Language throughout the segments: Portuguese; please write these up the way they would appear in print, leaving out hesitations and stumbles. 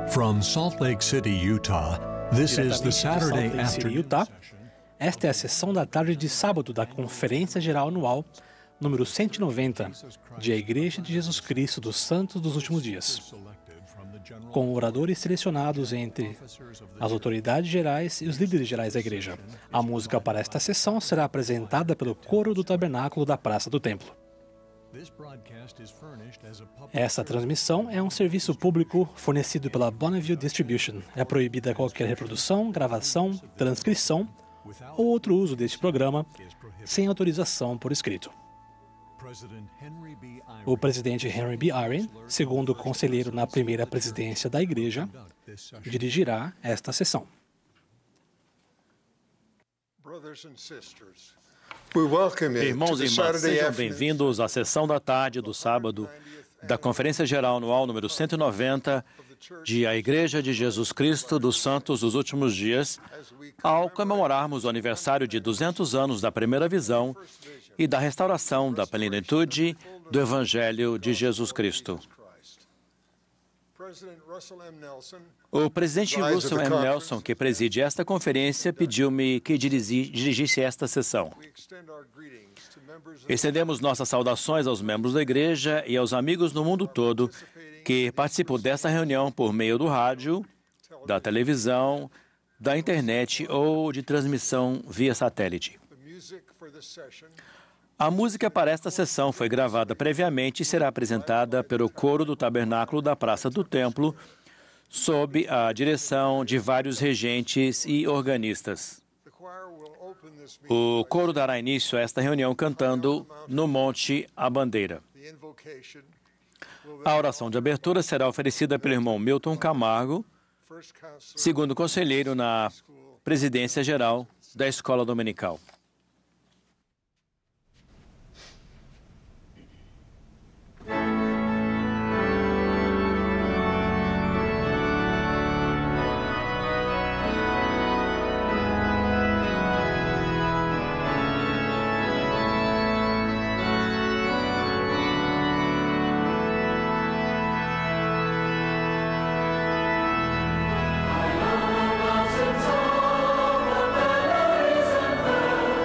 From Salt Lake City, Utah, this is the Saturday Salt Lake City, afternoon Utah. session. Esta é a sessão da tarde de sábado da Conferência Geral Anual, número 190, de A Igreja de Jesus Cristo dos Santos dos Últimos Dias, com oradores selecionados entre as autoridades gerais e os líderes gerais da igreja. A música para esta sessão será apresentada pelo coro do Tabernáculo da Praça do Templo. Essa transmissão é um serviço público fornecido pela Bonneville Distribution. É proibida qualquer reprodução, gravação, transcrição ou outro uso deste programa sem autorização por escrito. O presidente Henry B. Eyring, segundo conselheiro na primeira presidência da igreja, dirigirá esta sessão. Irmãos e irmãs, sejam bem-vindos à sessão da tarde do sábado da Conferência Geral Anual número 190 de A Igreja de Jesus Cristo dos Santos dos Últimos Dias, ao comemorarmos o aniversário de 200 anos da primeira visão e da restauração da plenitude do Evangelho de Jesus Cristo. O presidente Russell M. Nelson, que preside esta conferência, pediu-me que dirigisse esta sessão. Estendemos nossas saudações aos membros da igreja e aos amigos no mundo todo que participam desta reunião por meio do rádio, da televisão, da internet ou de transmissão via satélite. A música para esta sessão foi gravada previamente e será apresentada pelo coro do Tabernáculo da Praça do Templo, sob a direção de vários regentes e organistas. O coro dará início a esta reunião cantando No Monte a Bandeira. A oração de abertura será oferecida pelo irmão Milton Camargo, segundo conselheiro na presidência geral da Escola Dominical. Mountains, all the valleys and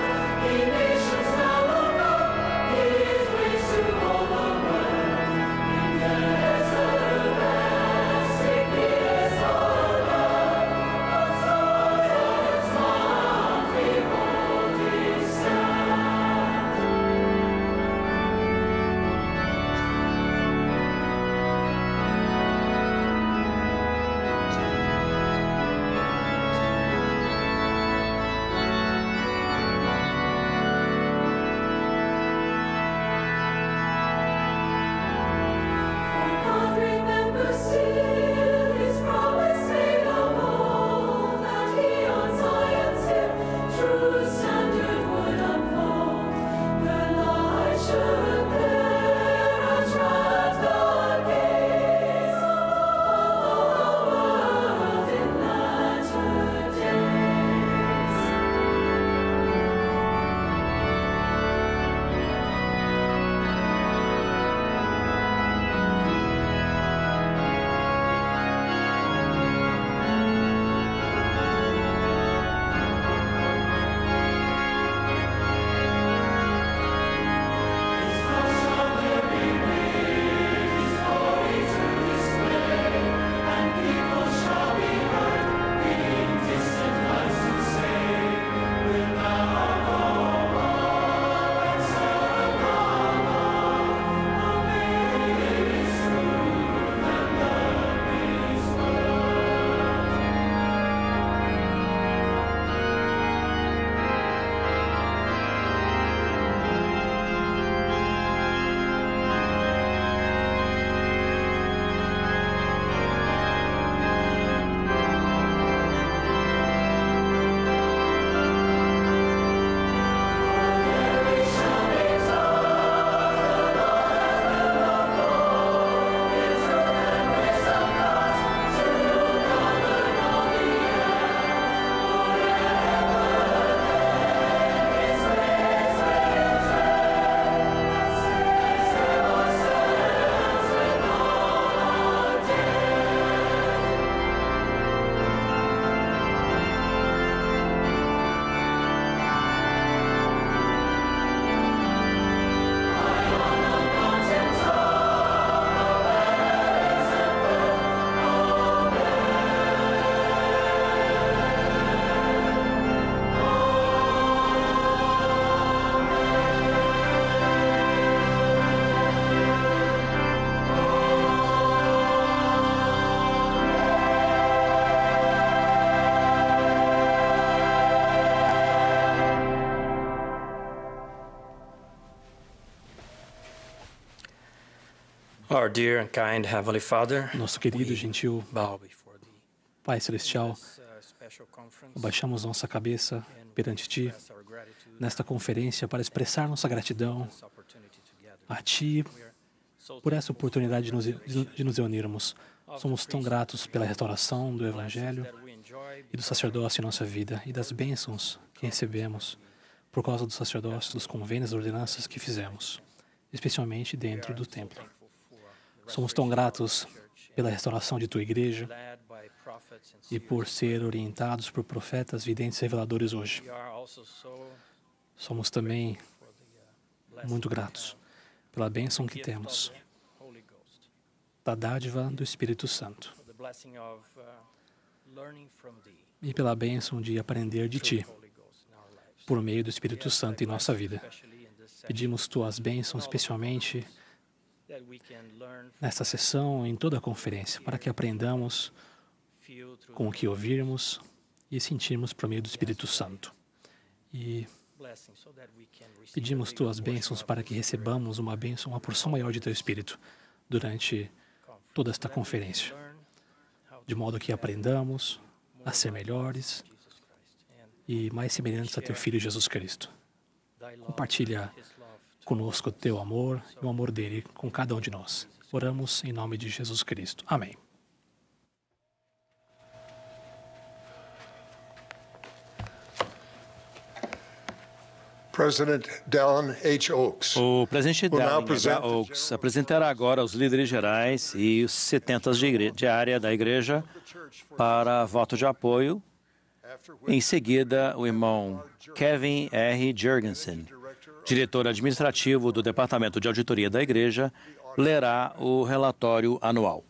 Our dear and kind Heavenly Father, Nosso querido e gentil bow before thee. Pai Celestial, Special conference abaixamos nossa cabeça perante Ti express our gratitude nesta conferência para expressar nossa gratidão this opportunity together. a Ti por essa oportunidade de nos reunirmos. Somos tão gratos pela restauração do Evangelho That we enjoy e do sacerdócio em nossa vida e das bênçãos que recebemos por causa do sacerdócio, dos convênios e ordenanças que fizemos, especialmente dentro do templo. Somos tão gratos pela restauração de Tua Igreja led by prophets and e por ser orientados por profetas, videntes e reveladores hoje. we are also so Somos também for the blessing muito gratos pela bênção que gift of temos the Holy Ghost, da dádiva do Espírito Santo for the blessing of learning from thee, e pela bênção de aprender de Ti Holy Ghost in our lives. por meio do Espírito Santo em nossa vida. Especially in this session, Pedimos Tuas bênçãos, especialmente that we can learn, nesta sessão, em toda a conferência, para que aprendamos feel through com o que ouvirmos e sentirmos por meio do Espírito Santo. E blessing so that we can receive pedimos a bigger Tuas bênçãos portion of para que recebamos uma bênção, uma porção maior de Teu Espírito durante conference. toda esta That we can conferência, learn how de to modo que be aprendamos more a ser like melhores Jesus Christ and e mais semelhantes a Teu Filho Jesus Cristo. thy love, Compartilha his love. conosco o Teu amor e o amor dele com cada um de nós. Oramos em nome de Jesus Cristo. Amém. President Dallin H. Oaks. O presidente Will now Dallin present H. Oaks apresentará agora os líderes gerais e os 70 de área da igreja para voto de apoio. Em seguida, o irmão Kevin R. Jurgensen, diretor administrativo do Departamento de Auditoria da Igreja, lerá o relatório anual.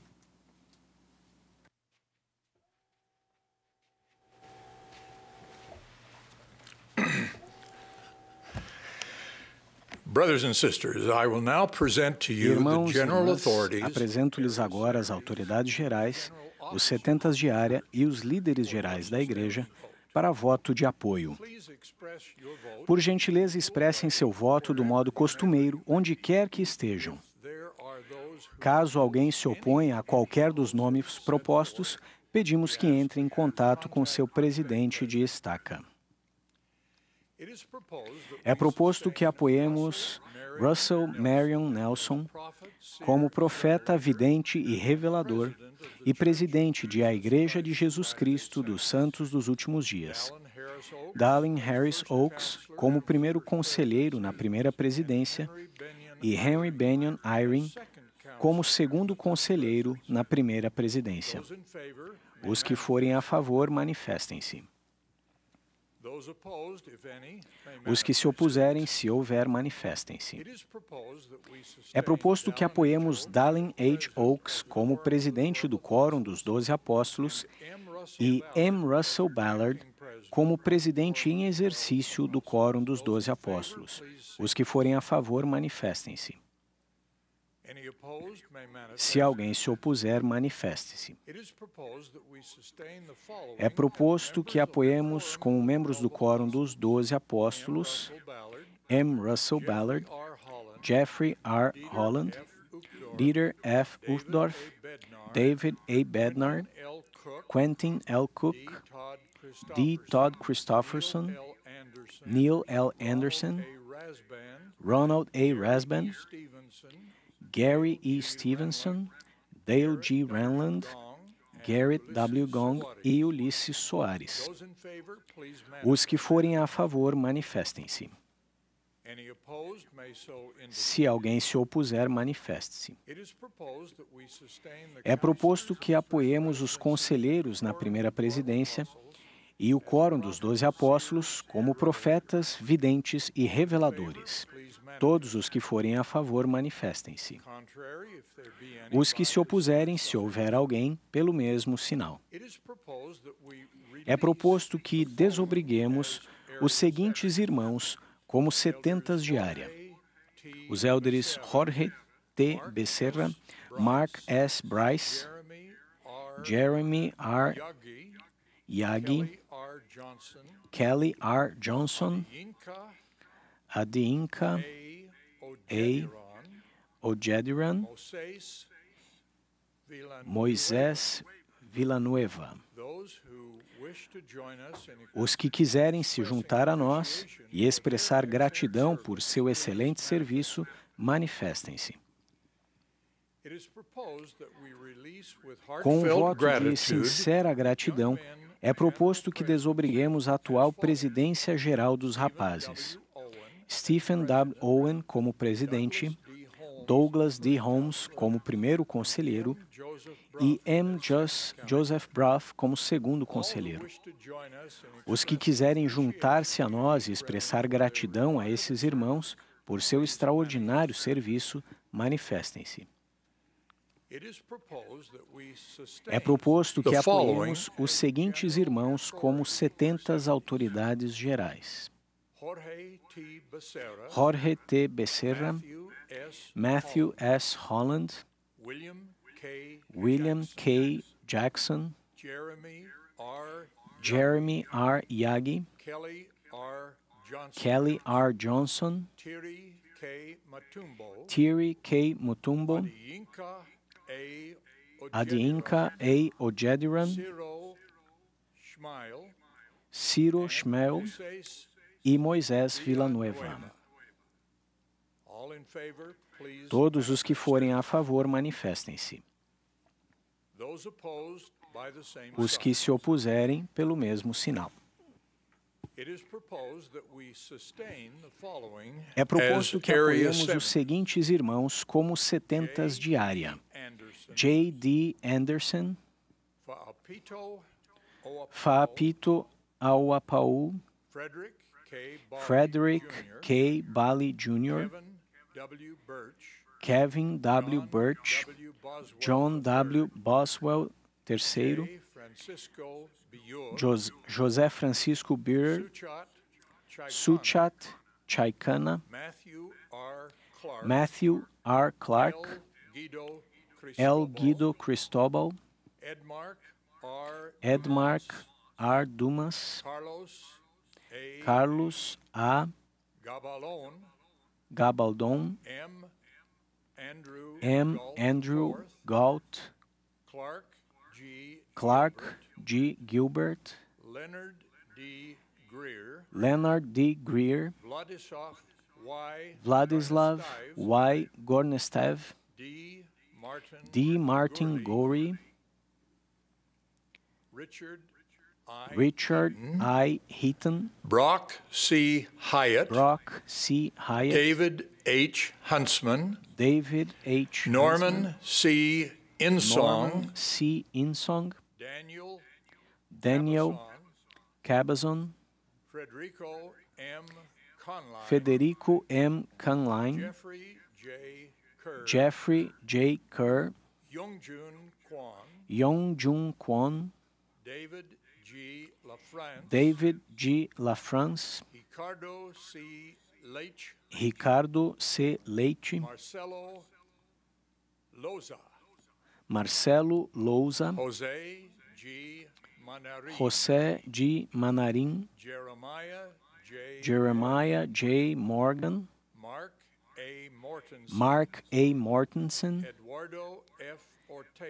Brothers and sisters, I will now present to you the Irmãos e general irmãs, authorities apresento-lhes agora as autoridades gerais, os 70 de área e os líderes gerais da Igreja para voto de apoio. Please express your vote. Por gentileza, expressem seu voto do modo costumeiro, onde quer que estejam. There are those who Caso alguém se oponha a qualquer dos nomes propostos, pedimos que entre em contato com seu presidente de estaca. it is proposed that É proposto que apoiemos Russell Marion Nelson como profeta, vidente e revelador e presidente de A Igreja de Jesus Cristo dos Santos dos Últimos Dias. Harris Oak, Dallin Harris Oaks como primeiro conselheiro na primeira presidência e Henry Benyon Eyring como segundo conselheiro na primeira presidência. those in favor, Os que forem a favor, manifestem-se. those opposed, if any, may Os que se opuserem, se houver, manifestem-se. It is proposed that we sustain É proposto que apoiemos Dallin H. Oaks como presidente do Quórum dos 12 Apóstolos e M. Russell Ballard como presidente em exercício do Quórum dos 12 Apóstolos. Os que forem a favor, manifestem-se. any opposed may manifest. Se alguém se opuser, manifeste-se. It is proposed that we sustain the following É proposto que apoiemos como membros do Quórum dos 12 Apóstolos Russell Ballard, M. Russell Ballard, R. Holland, Jeffrey R. Holland, Dieter F. Uchtdorf, David A. Bednar, L. Cook, Quentin L. Cook, Todd Christopher, D. Todd Christopherson, L. Anderson, Neil L. Anderson, A. Rasban, Ronald A. Rasban, Stevenson, Gary E. Stevenson, Dale G. Ranland, Garrett W. Gong e Ulisses Soares. those in favor, please manifest. Os que forem a favor, manifestem-se. Any opposed may so indicate. Se alguém se opuser, manifeste-se. It is proposed that we sustain the É proposto que apoiemos os conselheiros na primeira presidência e o Quórum dos 12 Apóstolos como profetas, videntes e reveladores. Todos os que forem a favor, manifestem-se. contrary if there be any. Os que se opuserem, se houver alguém, pelo mesmo sinal. It is proposed that we É proposto que desobriguemos os seguintes irmãos como 70 de área: os élderes Jorge T. Becerra, Mark S. Bryce, Jeremy R. Jeremy R. Yagi, R. Johnson, Kelly R. Johnson, Inca Adinka A. Oderon, Ojediran, Moisés Villanueva. Os que quiserem se juntar a nós e expressar gratidão por seu excelente serviço, manifestem-se. Com um voto de sincera gratidão, é proposto que desobriguemos a atual presidência geral dos rapazes, Stephen W. Owen como presidente, Douglas D. Holmes como primeiro conselheiro e M. Joseph Bruff como segundo conselheiro. Os que quiserem juntar-se a nós e expressar gratidão a esses irmãos por seu extraordinário serviço, manifestem-se. É proposto que apoiemos os seguintes irmãos como 70 autoridades gerais: Jorge T. Becerra, Matthew S. Holland, William K. Jackson, Jeremy R. Yagi, Kelly R. Johnson, Thierry K. Mutumbo, Adinka A. Ojediran, Ciro Schmel e Moisés Villanueva. Todos os que forem a favor, manifestem-se. Os que se opuserem, pelo mesmo sinal. É proposto que apoiemos os seguintes irmãos como 70 diária: J. D. Anderson, Faapito Auapau, Frederick K. Bali Jr., Kevin W. Birch, John W. Boswell III, José Francisco Beer, Suchat Chaikana, Matthew R. Clark, L. Guido Cristóbal, Edmark R. Dumas, Carlos A. Gabaldon, M. Andrew Galt, Clark G. Gilbert, Leonard D. Greer, Vladislav Y. Gornestev, D. Martin Gorey, Richard I. Heaton, Brock C. Hyatt, David H. Huntsman, Norman C. Insong, Daniel Cabazon, Federico M. Conline, Jeffrey J. Kerr, Yongjun Kwon, David G. LaFrance, Ricardo C. Leite, Marcelo Lousa, José G. Manarim, Jeremiah J. Morgan, Mark A. Mortensen,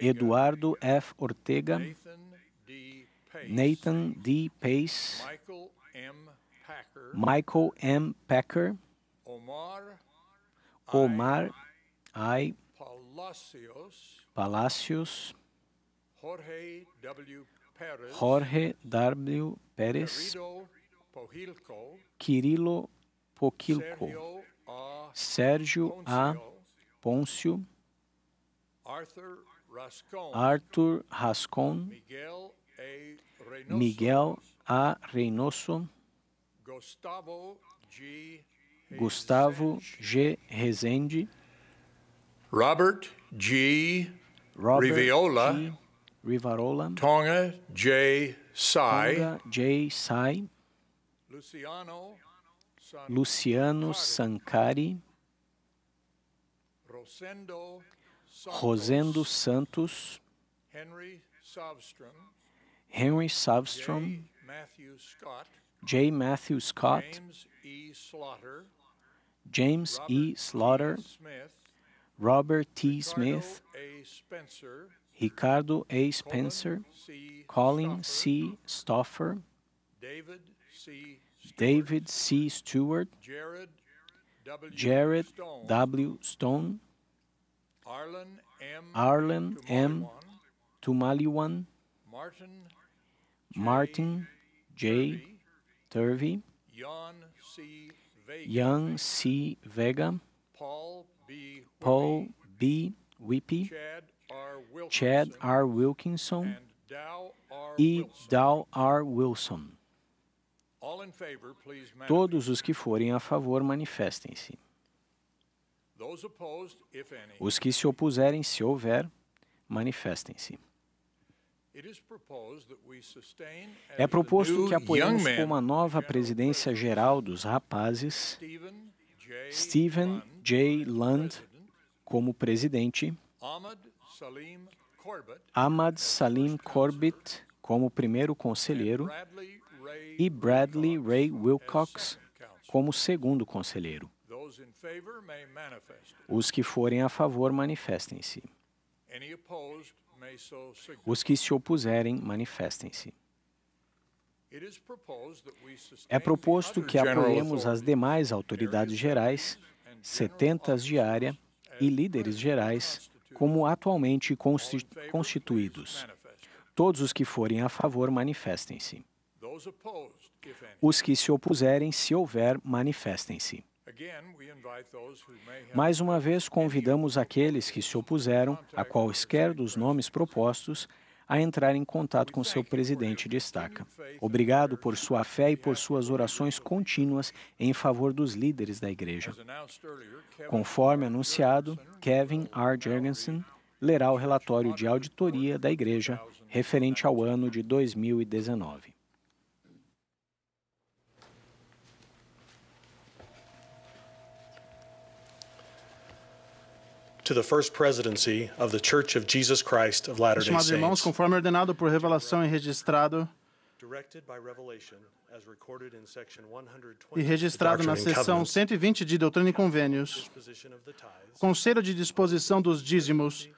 Eduardo F. Ortega, Nathan D. Pace, Michael M. Packer, Omar I. Palacios, Jorge W. Pérez, Quirilo Poquilco, Sérgio A. Pôncio, Arthur Rascon, Miguel A. Reynoso, Gustavo G. Rezende, Robert G. Rivarola, Tonga J. Sai, Luciano Sancari, Rosendo Santos, Henry Savstrom, J. Matthew Scott, James E. Slaughter, Robert T. Smith, A. Spencer, Ricardo A. Spencer, C. Colin C. Stoffer, David C. David C. Stewart, Jared W. Jared Stone, W. Stone, Arlen M. Tumaliwan, Martin J. Turvey, Jan C. Vega, Paul B. Whippy, Chad R. Wilkinson e Dow R. Wilson. Todos os que forem a favor, manifestem-se. Os que se opuserem, se houver, manifestem-se. É proposto que apoiemos como a nova presidência geral dos rapazes Stephen J. Lund como presidente, Ahmad Salim Corbett como primeiro conselheiro e Bradley Ray Wilcox como segundo conselheiro. Os que forem a favor, manifestem-se. Os que se opuserem, manifestem-se. É proposto que apoiemos as demais autoridades gerais, setentas de área e líderes gerais, como atualmente constituídos. Todos os que forem a favor, manifestem-se. Os que se opuserem, se houver, manifestem-se. Mais uma vez, convidamos aqueles que se opuseram a quaisquer dos nomes propostos a entrar em contato com seu presidente de estaca. Obrigado por sua fé e por suas orações contínuas em favor dos líderes da igreja. Conforme anunciado, Kevin R. Jorgensen lerá o relatório de auditoria da igreja referente ao ano de 2019. To the First Presidency of the Church of Jesus Christ of Latter-day Estimados irmãos, Saints, conforme ordenado por revelação e registrado na seção 120 de Doutrina e Convênios, Conselho de Disposição dos Dízimos,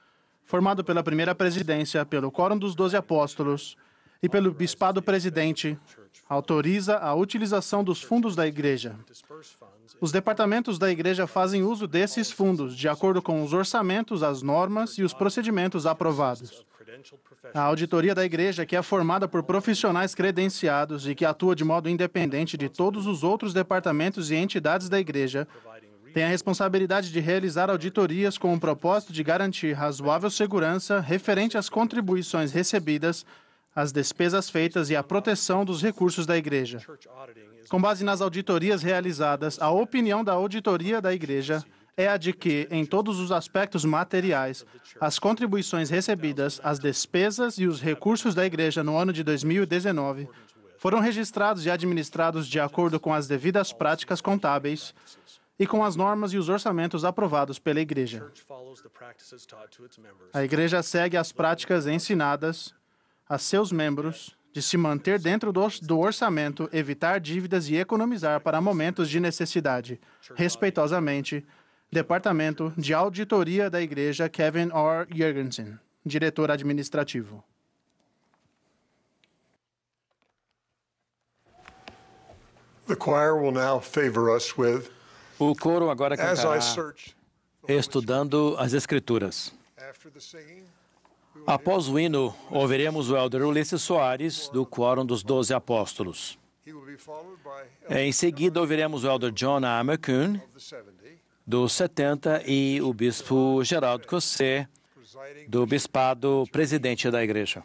formado pela primeira presidência, pelo Quórum dos 12 Apóstolos e pelo Bispado Presidente, autoriza a utilização dos fundos da Igreja. Os departamentos da Igreja fazem uso desses fundos, de acordo com os orçamentos, as normas e os procedimentos aprovados. A auditoria da Igreja, que é formada por profissionais credenciados e que atua de modo independente de todos os outros departamentos e entidades da Igreja, tem a responsabilidade de realizar auditorias com o propósito de garantir razoável segurança referente às contribuições recebidas, às despesas feitas e à proteção dos recursos da Igreja. Com base nas auditorias realizadas, a opinião da auditoria da Igreja é a de que, em todos os aspectos materiais, as contribuições recebidas, as despesas e os recursos da Igreja no ano de 2019 foram registrados e administrados de acordo com as devidas práticas contábeis e com as normas e os orçamentos aprovados pela Igreja. A Igreja segue as práticas ensinadas a seus membros de se manter dentro do orçamento, evitar dívidas e economizar para momentos de necessidade. Respeitosamente, Departamento de Auditoria da Igreja Kevin R. Jorgensen, diretor administrativo. The choir will now favor us with, O coro agora as cantará I search, estudando as Escrituras. after the singing, Após o hino, ouviremos o elder Ulisses Soares, do Quórum dos 12 Apóstolos. he will be followed by Em seguida, ouviremos o elder John A. McCune, the 70, do 70, e o bispo Geraldo Cossé, presiding do Bispado Presidente da Igreja.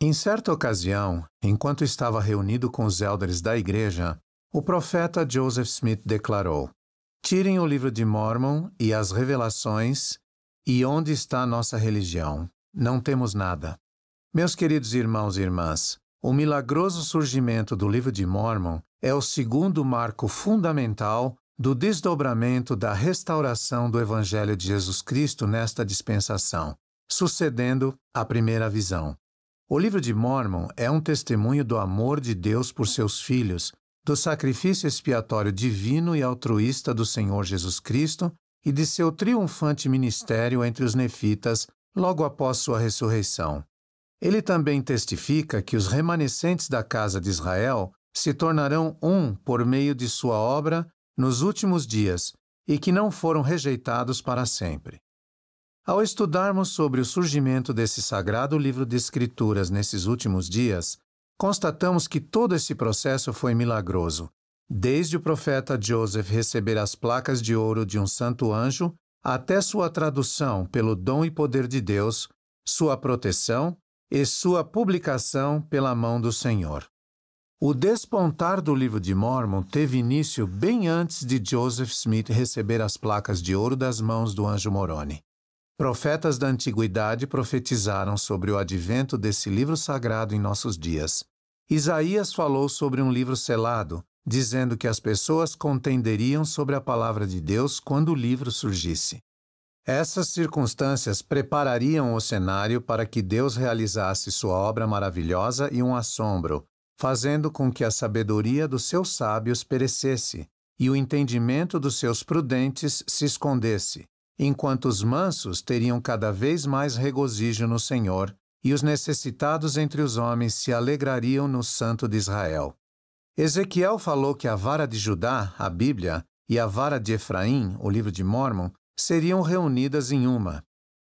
Em certa ocasião, enquanto estava reunido com os elders da igreja, o profeta Joseph Smith declarou: "Tirem o livro de Mórmon e as revelações, e onde está nossa religião? Não temos nada." Meus queridos irmãos e irmãs, o milagroso surgimento do livro de Mórmon é o segundo marco fundamental do desdobramento da restauração do Evangelho de Jesus Cristo nesta dispensação, sucedendo à primeira visão. O livro de Mórmon é um testemunho do amor de Deus por seus filhos, do sacrifício expiatório divino e altruísta do Senhor Jesus Cristo e de seu triunfante ministério entre os nefitas logo após sua ressurreição. Ele também testifica que os remanescentes da casa de Israel se tornarão um por meio de sua obra nos últimos dias e que não foram rejeitados para sempre. Ao estudarmos sobre o surgimento desse sagrado livro de Escrituras nesses últimos dias, constatamos que todo esse processo foi milagroso, desde o profeta Joseph receber as placas de ouro de um santo anjo até sua tradução pelo dom e poder de Deus, sua proteção e sua publicação pela mão do Senhor. O despontar do livro de Mórmon teve início bem antes de Joseph Smith receber as placas de ouro das mãos do anjo Moroni. Profetas da antiguidade profetizaram sobre o advento desse livro sagrado em nossos dias. Isaías falou sobre um livro selado, dizendo que as pessoas contenderiam sobre a palavra de Deus quando o livro surgisse. Essas circunstâncias preparariam o cenário para que Deus realizasse sua obra maravilhosa e um assombro, fazendo com que a sabedoria dos seus sábios perecesse e o entendimento dos seus prudentes se escondesse, enquanto os mansos teriam cada vez mais regozijo no Senhor, e os necessitados entre os homens se alegrariam no Santo de Israel. Ezequiel falou que a vara de Judá, a Bíblia, e a vara de Efraim, o livro de Mórmon, seriam reunidas em uma.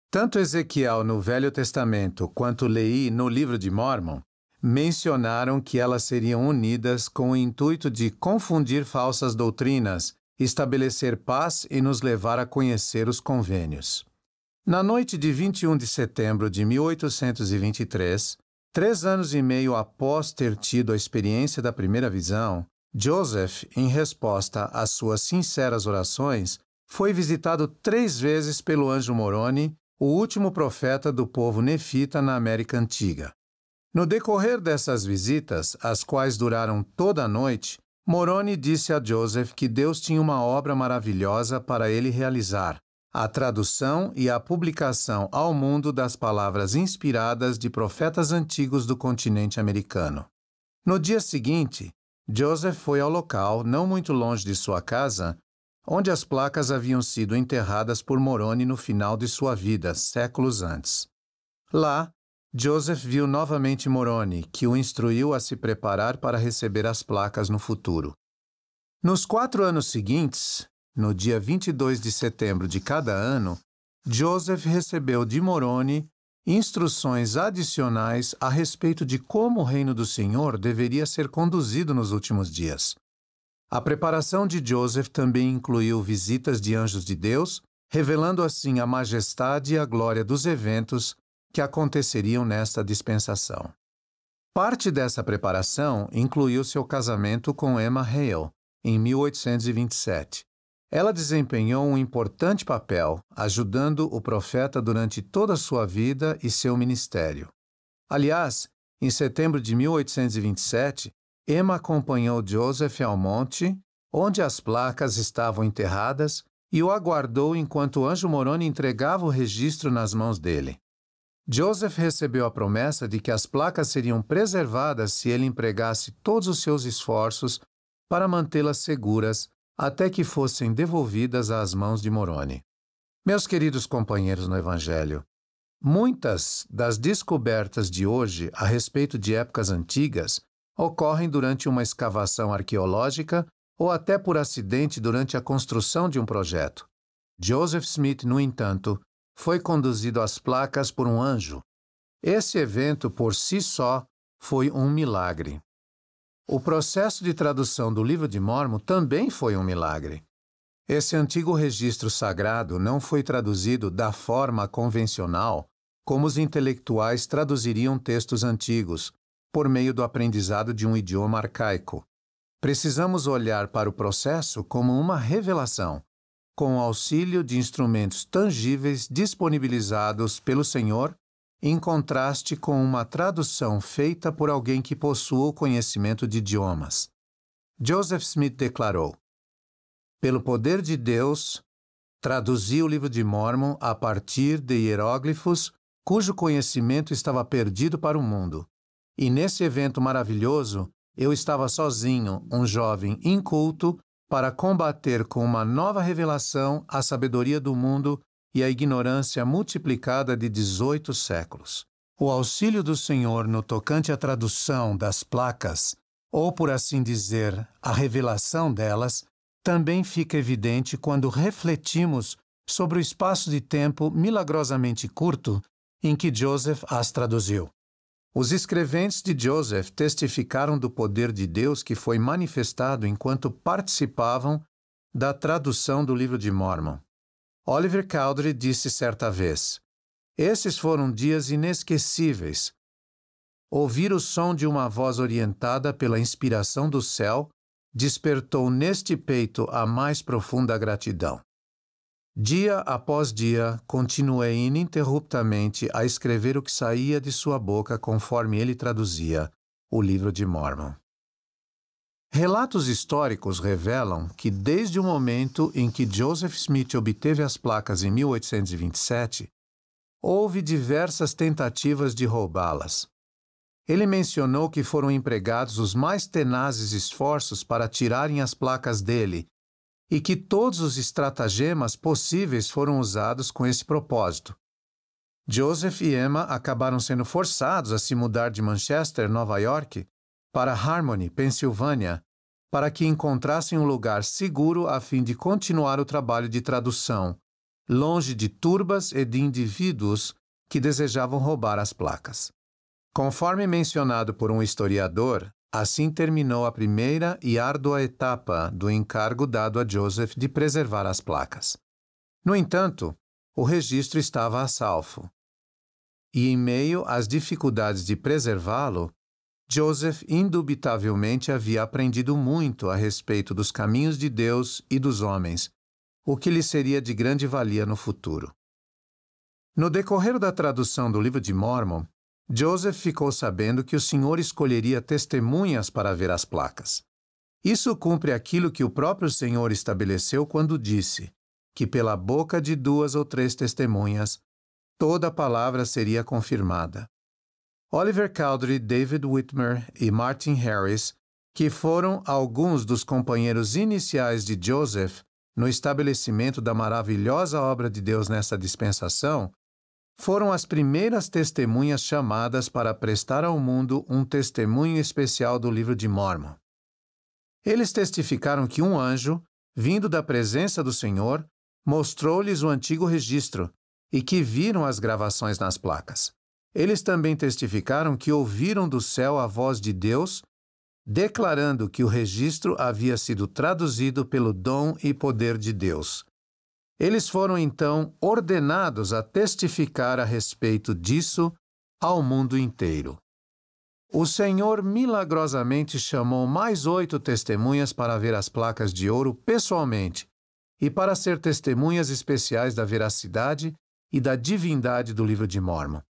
Tanto Ezequiel no Velho Testamento quanto Leí no livro de Mórmon mencionaram que elas seriam unidas com o intuito de confundir falsas doutrinas, estabelecer paz e nos levar a conhecer os convênios. Na noite de 21 de setembro de 1823, 3 anos e meio após ter tido a experiência da primeira visão, Joseph, em resposta às suas sinceras orações, foi visitado 3 vezes pelo anjo Moroni o último profeta do povo nefita na América Antiga. No decorrer dessas visitas, as quais duraram toda a noite, Moroni disse a Joseph que Deus tinha uma obra maravilhosa para ele realizar, a tradução e a publicação ao mundo das palavras inspiradas de profetas antigos do continente americano. No dia seguinte, Joseph foi ao local, não muito longe de sua casa, onde as placas haviam sido enterradas por Moroni no final de sua vida, séculos antes. Lá, Joseph viu novamente Moroni, que o instruiu a se preparar para receber as placas no futuro. Nos 4 anos seguintes, no dia 22 de setembro de cada ano, Joseph recebeu de Moroni instruções adicionais a respeito de como o reino do Senhor deveria ser conduzido nos últimos dias. A preparação de Joseph também incluiu visitas de anjos de Deus, revelando assim a majestade e a glória dos eventos que aconteceriam nesta dispensação. Parte dessa preparação incluiu seu casamento com Emma Hale, em 1827. Ela desempenhou um importante papel, ajudando o profeta durante toda a sua vida e seu ministério. Aliás, em setembro de 1827, Emma acompanhou Joseph ao monte, onde as placas estavam enterradas, e o aguardou enquanto o anjo Moroni entregava o registro nas mãos dele. Joseph recebeu a promessa de que as placas seriam preservadas se ele empregasse todos os seus esforços para mantê-las seguras até que fossem devolvidas às mãos de Moroni. Meus queridos companheiros no Evangelho, muitas das descobertas de hoje a respeito de épocas antigas ocorrem durante uma escavação arqueológica ou até por acidente durante a construção de um projeto. Joseph Smith, no entanto, foi conduzido às placas por um anjo. Esse evento, por si só, foi um milagre. O processo de tradução do Livro de Mórmon também foi um milagre. Esse antigo registro sagrado não foi traduzido da forma convencional como os intelectuais traduziriam textos antigos, por meio do aprendizado de um idioma arcaico. Precisamos olhar para o processo como uma revelação, com o auxílio de instrumentos tangíveis disponibilizados pelo Senhor, em contraste com uma tradução feita por alguém que possua o conhecimento de idiomas. Joseph Smith declarou: "Pelo poder de Deus, traduzi o Livro de Mórmon a partir de hieróglifos cujo conhecimento estava perdido para o mundo. E nesse evento maravilhoso, eu estava sozinho, um jovem inculto, para combater com uma nova revelação a sabedoria do mundo e a ignorância multiplicada de 18 séculos. O auxílio do Senhor no tocante à tradução das placas, ou por assim dizer, a revelação delas, também fica evidente quando refletimos sobre o espaço de tempo milagrosamente curto em que Joseph as traduziu. Os escreventes de Joseph testificaram do poder de Deus que foi manifestado enquanto participavam da tradução do Livro de Mórmon. Oliver Cowdery disse certa vez: "Esses foram dias inesquecíveis. Ouvir o som de uma voz orientada pela inspiração do céu despertou neste peito a mais profunda gratidão. Dia após dia, continuei ininterruptamente a escrever o que saía de sua boca conforme ele traduzia o Livro de Mórmon." Relatos históricos revelam que desde o momento em que Joseph Smith obteve as placas em 1827, houve diversas tentativas de roubá-las. Ele mencionou que foram empregados os mais tenazes esforços para tirarem as placas dele e que todos os estratagemas possíveis foram usados com esse propósito. Joseph e Emma acabaram sendo forçados a se mudar de Manchester, Nova York, para Harmony, Pensilvânia, para que encontrassem um lugar seguro a fim de continuar o trabalho de tradução, longe de turbas e de indivíduos que desejavam roubar as placas. Conforme mencionado por um historiador, assim terminou a primeira e árdua etapa do encargo dado a Joseph de preservar as placas. No entanto, o registro estava a salvo. E em meio às dificuldades de preservá-lo, Joseph indubitavelmente havia aprendido muito a respeito dos caminhos de Deus e dos homens, o que lhe seria de grande valia no futuro. No decorrer da tradução do Livro de Mórmon, Joseph ficou sabendo que o Senhor escolheria testemunhas para ver as placas. Isso cumpre aquilo que o próprio Senhor estabeleceu quando disse que pela boca de 2 ou 3 testemunhas, toda palavra seria confirmada. Oliver Cowdery, David Whitmer e Martin Harris, que foram alguns dos companheiros iniciais de Joseph no estabelecimento da maravilhosa obra de Deus nessa dispensação, foram as primeiras testemunhas chamadas para prestar ao mundo um testemunho especial do Livro de Mórmon. Eles testificaram que um anjo, vindo da presença do Senhor, mostrou-lhes o antigo registro e que viram as gravações nas placas. Eles também testificaram que ouviram do céu a voz de Deus, declarando que o registro havia sido traduzido pelo dom e poder de Deus. Eles foram, então, ordenados a testificar a respeito disso ao mundo inteiro. O Senhor milagrosamente chamou mais 8 testemunhas para ver as placas de ouro pessoalmente e para ser testemunhas especiais da veracidade e da divindade do Livro de Mórmon.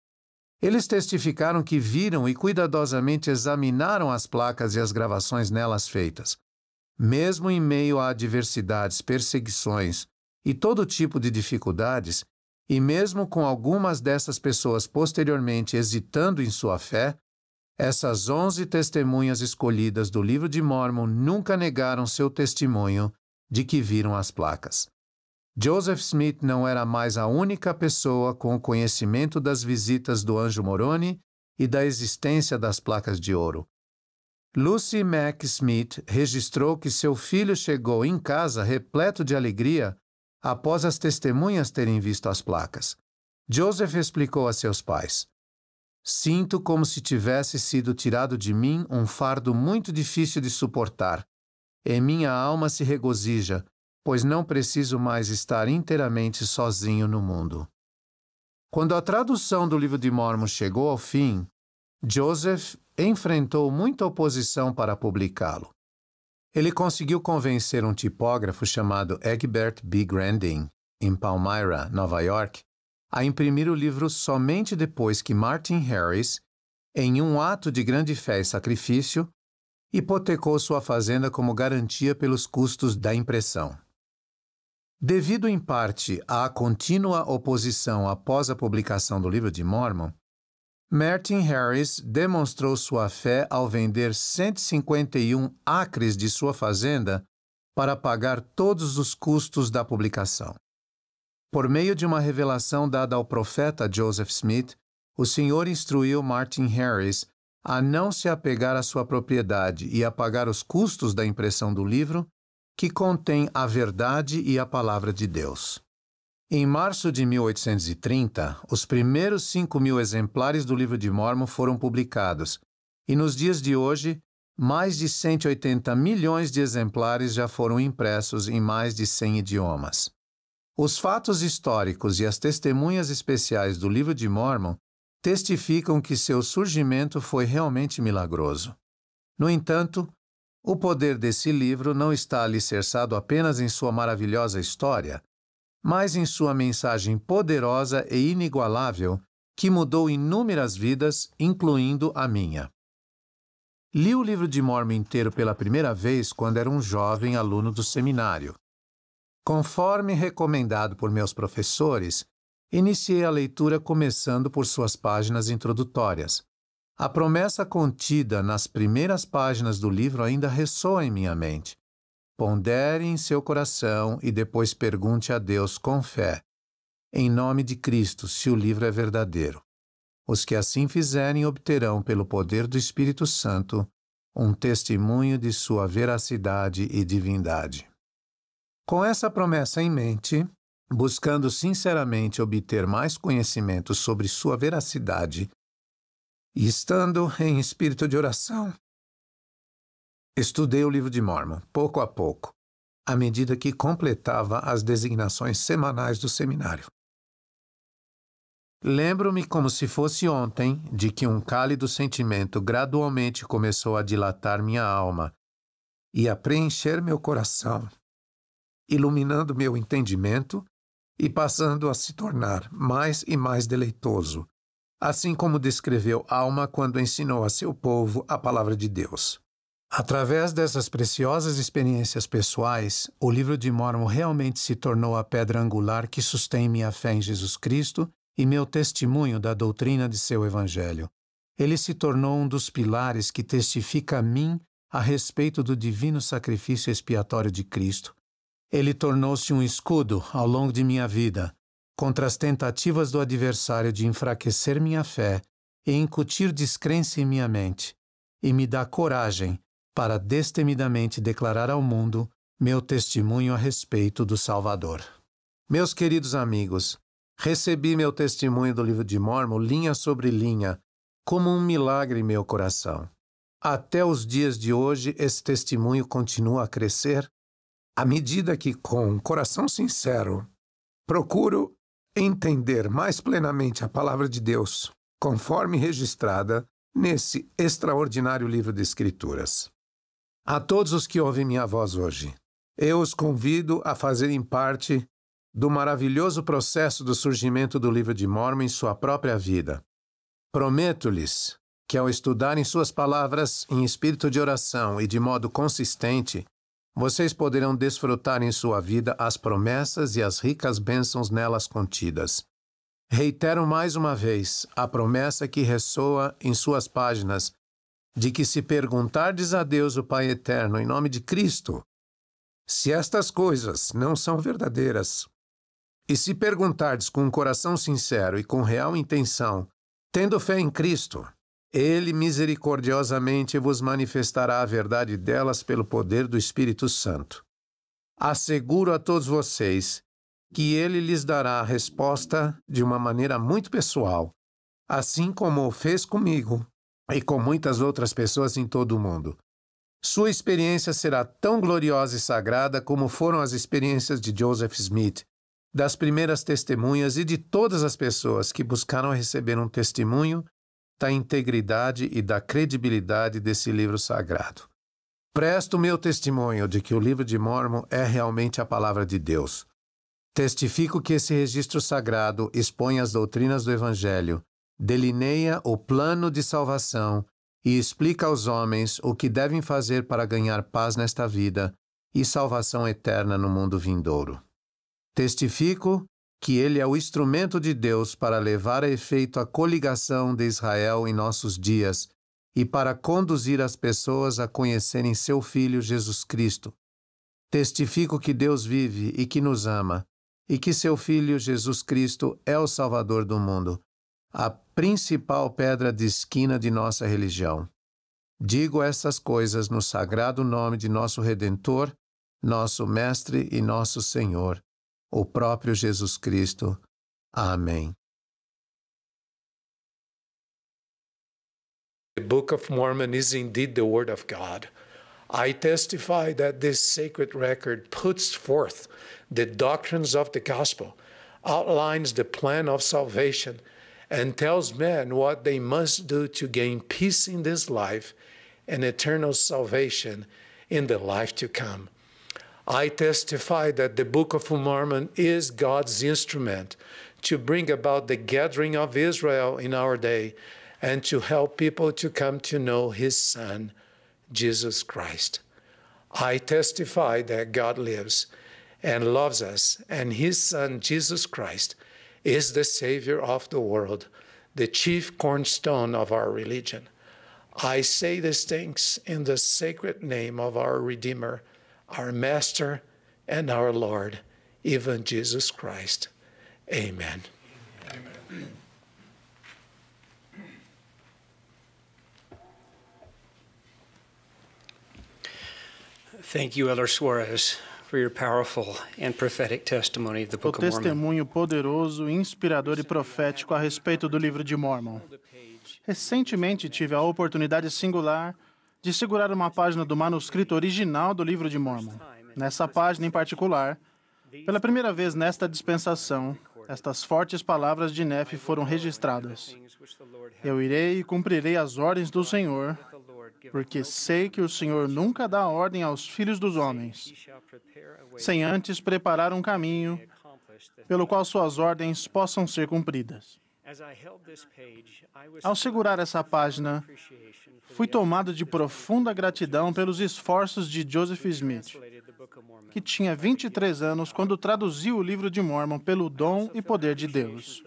Eles testificaram que viram e cuidadosamente examinaram as placas e as gravações nelas feitas. Mesmo em meio a adversidades, perseguições e todo tipo de dificuldades, e mesmo com algumas dessas pessoas posteriormente hesitando em sua fé, essas 11 testemunhas escolhidas do Livro de Mórmon nunca negaram seu testemunho de que viram as placas. Joseph Smith não era mais a única pessoa com o conhecimento das visitas do anjo Moroni e da existência das placas de ouro. Lucy Mack Smith registrou que seu filho chegou em casa repleto de alegria após as testemunhas terem visto as placas. Joseph explicou a seus pais: "Sinto como se tivesse sido tirado de mim um fardo muito difícil de suportar. E minha alma se regozija, pois não preciso mais estar inteiramente sozinho no mundo." Quando a tradução do Livro de Mórmon chegou ao fim, Joseph enfrentou muita oposição para publicá-lo. Ele conseguiu convencer um tipógrafo chamado Egbert B. Grandin, em Palmyra, Nova York, a imprimir o livro somente depois que Martin Harris, em um ato de grande fé e sacrifício, hipotecou sua fazenda como garantia pelos custos da impressão. Devido em parte à contínua oposição após a publicação do Livro de Mórmon, Martin Harris demonstrou sua fé ao vender 151 acres de sua fazenda para pagar todos os custos da publicação. Por meio de uma revelação dada ao profeta Joseph Smith, o Senhor instruiu Martin Harris a não se apegar à sua propriedade e a pagar os custos da impressão do livro, que contém a verdade e a palavra de Deus. Em março de 1830, os primeiros 5.000 exemplares do Livro de Mórmon foram publicados, e nos dias de hoje, mais de 180 milhões de exemplares já foram impressos em mais de 100 idiomas. Os fatos históricos e as testemunhas especiais do Livro de Mórmon testificam que seu surgimento foi realmente milagroso. No entanto, o poder desse livro não está alicerçado apenas em sua maravilhosa história, mas em sua mensagem poderosa e inigualável que mudou inúmeras vidas, incluindo a minha. Li o Livro de Mórmon inteiro pela primeira vez quando era um jovem aluno do seminário. Conforme recomendado por meus professores, iniciei a leitura começando por suas páginas introdutórias. A promessa contida nas primeiras páginas do livro ainda ressoa em minha mente. Pondere em seu coração e depois pergunte a Deus com fé, em nome de Cristo, se o livro é verdadeiro. Os que assim fizerem obterão, pelo poder do Espírito Santo, um testemunho de sua veracidade e divindade. Com essa promessa em mente, buscando sinceramente obter mais conhecimento sobre sua veracidade, e estando em espírito de oração, estudei o Livro de Mórmon, pouco a pouco, à medida que completava as designações semanais do seminário. Lembro-me como se fosse ontem de que um cálido sentimento gradualmente começou a dilatar minha alma e a preencher meu coração, iluminando meu entendimento e passando a se tornar mais e mais deleitoso, assim como descreveu Alma quando ensinou a seu povo a palavra de Deus. Através dessas preciosas experiências pessoais, o livro de Mórmon realmente se tornou a pedra angular que sustém minha fé em Jesus Cristo e meu testemunho da doutrina de seu Evangelho. Ele se tornou um dos pilares que testifica a mim a respeito do divino sacrifício expiatório de Cristo. Ele tornou-se um escudo ao longo de minha vida contra as tentativas do adversário de enfraquecer minha fé e incutir descrença em minha mente, e me dá coragem para destemidamente declarar ao mundo meu testemunho a respeito do Salvador. Meus queridos amigos, recebi meu testemunho do livro de Mórmon linha sobre linha, como um milagre em meu coração. Até os dias de hoje, esse testemunho continua a crescer, à medida que, com um coração sincero, procuro entender mais plenamente a palavra de Deus, conforme registrada nesse extraordinário livro de Escrituras. A todos os que ouvem minha voz hoje, eu os convido a fazerem parte do maravilhoso processo do surgimento do livro de Mórmon em sua própria vida. Prometo-lhes que, ao estudarem suas palavras em espírito de oração e de modo consistente, vocês poderão desfrutar em sua vida as promessas e as ricas bênçãos nelas contidas. Reitero mais uma vez a promessa que ressoa em suas páginas de que, se perguntardes a Deus o Pai Eterno em nome de Cristo, se estas coisas não são verdadeiras, e se perguntardes com um coração sincero e com real intenção, tendo fé em Cristo, Ele misericordiosamente vos manifestará a verdade delas pelo poder do Espírito Santo. Asseguro a todos vocês que Ele lhes dará a resposta de uma maneira muito pessoal, assim como o fez comigo e com muitas outras pessoas em todo o mundo. Sua experiência será tão gloriosa e sagrada como foram as experiências de Joseph Smith, das primeiras testemunhas e de todas as pessoas que buscaram receber um testemunho da integridade e da credibilidade desse livro sagrado. Presto meu testemunho de que o livro de Mórmon é realmente a palavra de Deus. Testifico que esse registro sagrado expõe as doutrinas do Evangelho, delineia o plano de salvação e explica aos homens o que devem fazer para ganhar paz nesta vida e salvação eterna no mundo vindouro. Testifico que ele é o instrumento de Deus para levar a efeito a coligação de Israel em nossos dias e para conduzir as pessoas a conhecerem seu Filho Jesus Cristo. Testifico que Deus vive e que nos ama, e que seu Filho Jesus Cristo é o Salvador do mundo, a principal pedra de esquina de nossa religião. Digo essas coisas no sagrado nome de nosso Redentor, nosso Mestre e nosso Senhor, o próprio Jesus Cristo. Amém. The Book of Mormon is indeed the Word of God. I testify that this sacred record puts forth the doctrines of the gospel, outlines the plan of salvation, and tells men what they must do to gain peace in this life and eternal salvation in the life to come. I testify that the Book of Mormon is God's instrument to bring about the gathering of Israel in our day and to help people to come to know His Son, Jesus Christ. I testify that God lives and loves us, and His Son, Jesus Christ, is the Savior of the world, the chief cornerstone of our religion. I say these things in the sacred name of our Redeemer, our Master, and our Lord, even Jesus Christ. Amen. Amen. Thank you, Elder Suarez, for your powerful and prophetic testimony of the O Book of Mormon. testemunho poderoso, inspirador e profético a respeito do livro de Mórmon. Recentemente tive a oportunidade singular de segurar uma página do manuscrito original do livro de Mórmon. Nessa página em particular, pela primeira vez nesta dispensação, estas fortes palavras de Nefe foram registradas. Eu irei e cumprirei as ordens do Senhor, porque sei que o Senhor nunca dá ordem aos filhos dos homens, sem antes preparar um caminho pelo qual suas ordens possam ser cumpridas. Ao segurar essa página, fui tomado de profunda gratidão pelos esforços de Joseph Smith, que tinha 23 anos quando traduziu o livro de Mormon pelo dom e poder de Deus.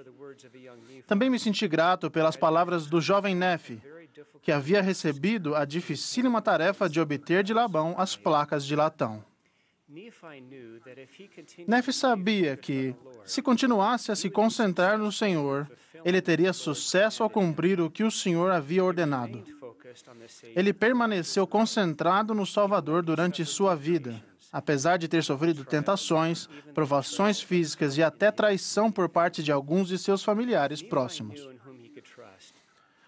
Também me senti grato pelas palavras do jovem Nephi, que havia recebido a dificílima tarefa de obter de Labão as placas de latão. Nephi sabia que, se continuasse a se concentrar no Senhor, ele teria sucesso ao cumprir o que o Senhor havia ordenado. Ele permaneceu concentrado no Salvador durante sua vida, apesar de ter sofrido tentações, provações físicas e até traição por parte de alguns de seus familiares próximos.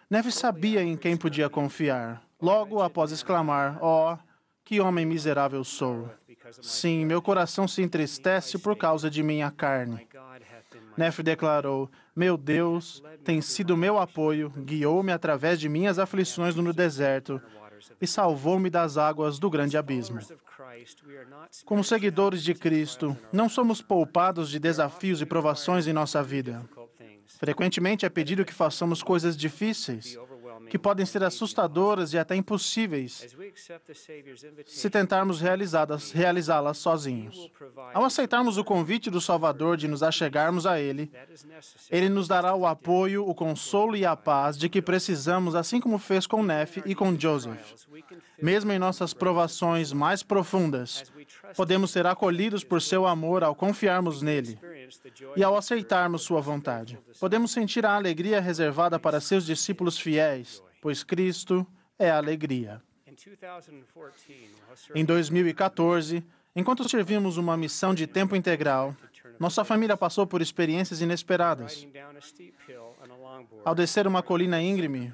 Nephi sabia em quem podia confiar, logo após exclamar, "Oh, que homem miserável sou! Sim, meu coração se entristece por causa de minha carne." Nephi declarou, "Meu Deus tem sido meu apoio, guiou-me através de minhas aflições no deserto e salvou-me das águas do grande abismo." Como seguidores de Cristo, não somos poupados de desafios e provações em nossa vida. Frequentemente é pedido que façamos coisas difíceis, que podem ser assustadoras e até impossíveis se tentarmos realizá-las sozinhos. Ao aceitarmos o convite do Salvador de nos achegarmos a Ele, Ele nos dará o apoio, o consolo e a paz de que precisamos, assim como fez com Nephi e com Joseph. Mesmo em nossas provações mais profundas, podemos ser acolhidos por seu amor ao confiarmos nele e ao aceitarmos sua vontade. Podemos sentir a alegria reservada para seus discípulos fiéis, pois Cristo é a alegria. Em 2014, enquanto servimos uma missão de tempo integral, nossa família passou por experiências inesperadas. Ao descer uma colina íngreme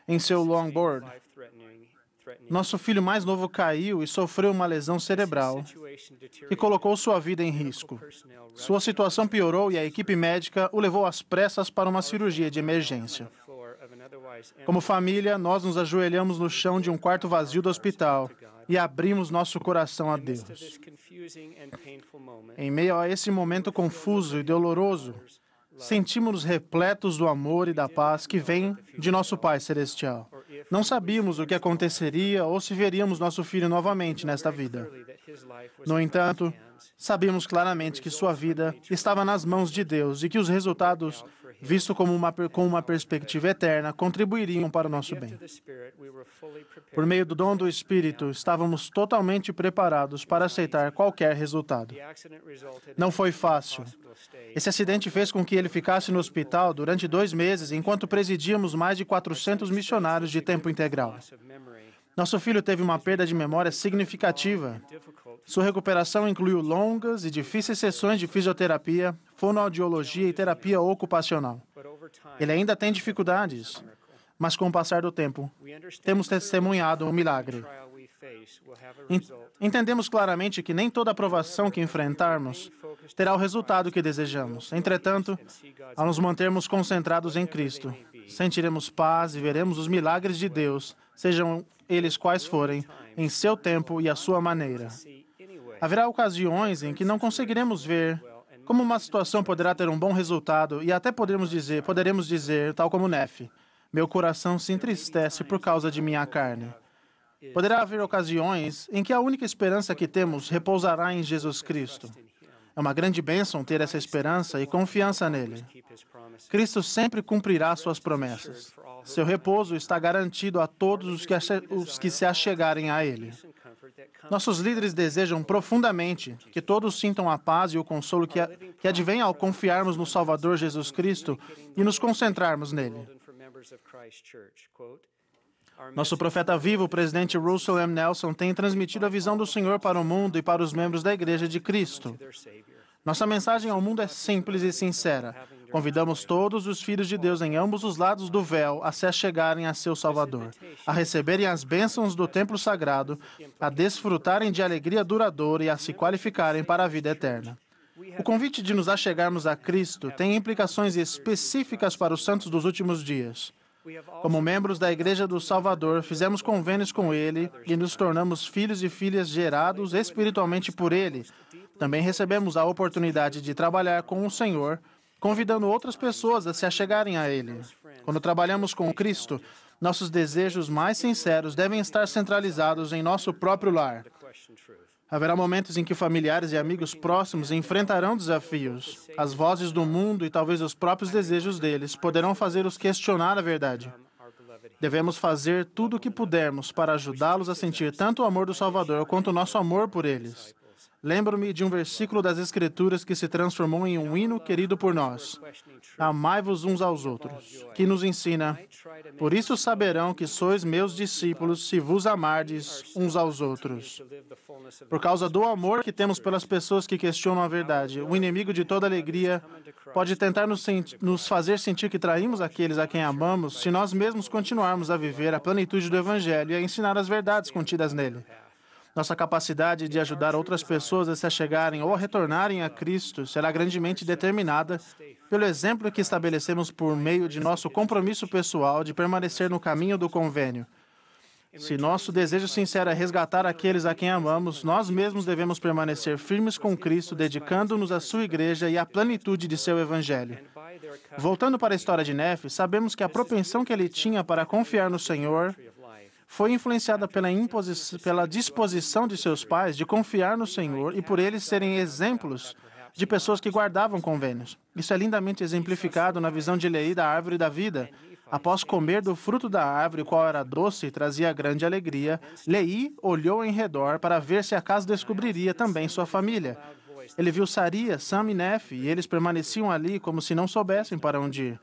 em seu longboard, nosso filho mais novo caiu e sofreu uma lesão cerebral que colocou sua vida em risco. Sua situação piorou e a equipe médica o levou às pressas para uma cirurgia de emergência. Como família, nós nos ajoelhamos no chão de um quarto vazio do hospital e abrimos nosso coração a Deus. Em meio a esse momento confuso e doloroso, sentimos-nos repletos do amor e da paz que vem de nosso Pai Celestial. Não sabíamos o que aconteceria ou se veríamos nosso filho novamente nesta vida. No entanto, sabíamos claramente que sua vida estava nas mãos de Deus e que os resultados, vistos com uma perspectiva eterna, contribuiriam para o nosso bem. Por meio do dom do Espírito, estávamos totalmente preparados para aceitar qualquer resultado. Não foi fácil. Esse acidente fez com que ele ficasse no hospital durante 2 meses, enquanto presidíamos mais de 400 missionários de tempo integral. Nosso filho teve uma perda de memória significativa. Sua recuperação incluiu longas e difíceis sessões de fisioterapia, fonoaudiologia e terapia ocupacional. Ele ainda tem dificuldades, mas com o passar do tempo, temos testemunhado um milagre. Entendemos claramente que nem toda aprovação que enfrentarmos terá o resultado que desejamos. Entretanto, ao nos mantermos concentrados em Cristo, sentiremos paz e veremos os milagres de Deus, sejam eles quais forem, em seu tempo e à sua maneira. Haverá ocasiões em que não conseguiremos ver como uma situação poderá ter um bom resultado e até poderemos dizer, tal como Nephi, "Meu coração se entristece por causa de minha carne." Poderá haver ocasiões em que a única esperança que temos repousará em Jesus Cristo. É uma grande bênção ter essa esperança e confiança nele. Cristo sempre cumprirá suas promessas. Seu repouso está garantido a todos os que se achegarem a ele. Nossos líderes desejam profundamente que todos sintam a paz e o consolo que advém ao confiarmos no Salvador Jesus Cristo e nos concentrarmos nele. Nosso profeta vivo, o presidente Russell M. Nelson, tem transmitido a visão do Senhor para o mundo e para os membros da Igreja de Cristo. Nossa mensagem ao mundo é simples e sincera. Convidamos todos os filhos de Deus em ambos os lados do véu a se achegarem a seu Salvador, a receberem as bênçãos do templo sagrado, a desfrutarem de alegria duradoura e a se qualificarem para a vida eterna. O convite de nos achegarmos a Cristo tem implicações específicas para os santos dos últimos dias. Como membros da Igreja do Salvador, fizemos convênios com Ele e nos tornamos filhos e filhas gerados espiritualmente por Ele, Também recebemos a oportunidade de trabalhar com o Senhor, convidando outras pessoas a se achegarem a Ele. Quando trabalhamos com Cristo, nossos desejos mais sinceros devem estar centralizados em nosso próprio lar. Haverá momentos em que familiares e amigos próximos enfrentarão desafios. As vozes do mundo e talvez os próprios desejos deles poderão fazer-os questionar a verdade. Devemos fazer tudo o que pudermos para ajudá-los a sentir tanto o amor do Salvador quanto o nosso amor por eles. Lembro-me de um versículo das Escrituras que se transformou em um hino querido por nós. Amai-vos uns aos outros, que nos ensina: por isso saberão que sois meus discípulos se vos amardes uns aos outros. Por causa do amor que temos pelas pessoas que questionam a verdade, o inimigo de toda alegria pode tentar nos fazer sentir que traímos aqueles a quem amamos se nós mesmos continuarmos a viver a plenitude do Evangelho e a ensinar as verdades contidas nele. Nossa capacidade de ajudar outras pessoas a se achegarem ou a retornarem a Cristo será grandemente determinada pelo exemplo que estabelecemos por meio de nosso compromisso pessoal de permanecer no caminho do convênio. Se nosso desejo sincero é resgatar aqueles a quem amamos, nós mesmos devemos permanecer firmes com Cristo, dedicando-nos à sua igreja e à plenitude de seu Evangelho. Voltando para a história de Nefe, sabemos que a propensão que ele tinha para confiar no Senhor foi influenciada pela disposição de seus pais de confiar no Senhor e por eles serem exemplos de pessoas que guardavam convênios. Isso é lindamente exemplificado na visão de Leí da árvore da vida. Após comer do fruto da árvore, qual era doce e trazia grande alegria, Leí olhou em redor para ver se acaso descobriria também sua família. Ele viu Saria, Sam e Nefe, e eles permaneciam ali como se não soubessem para onde ir.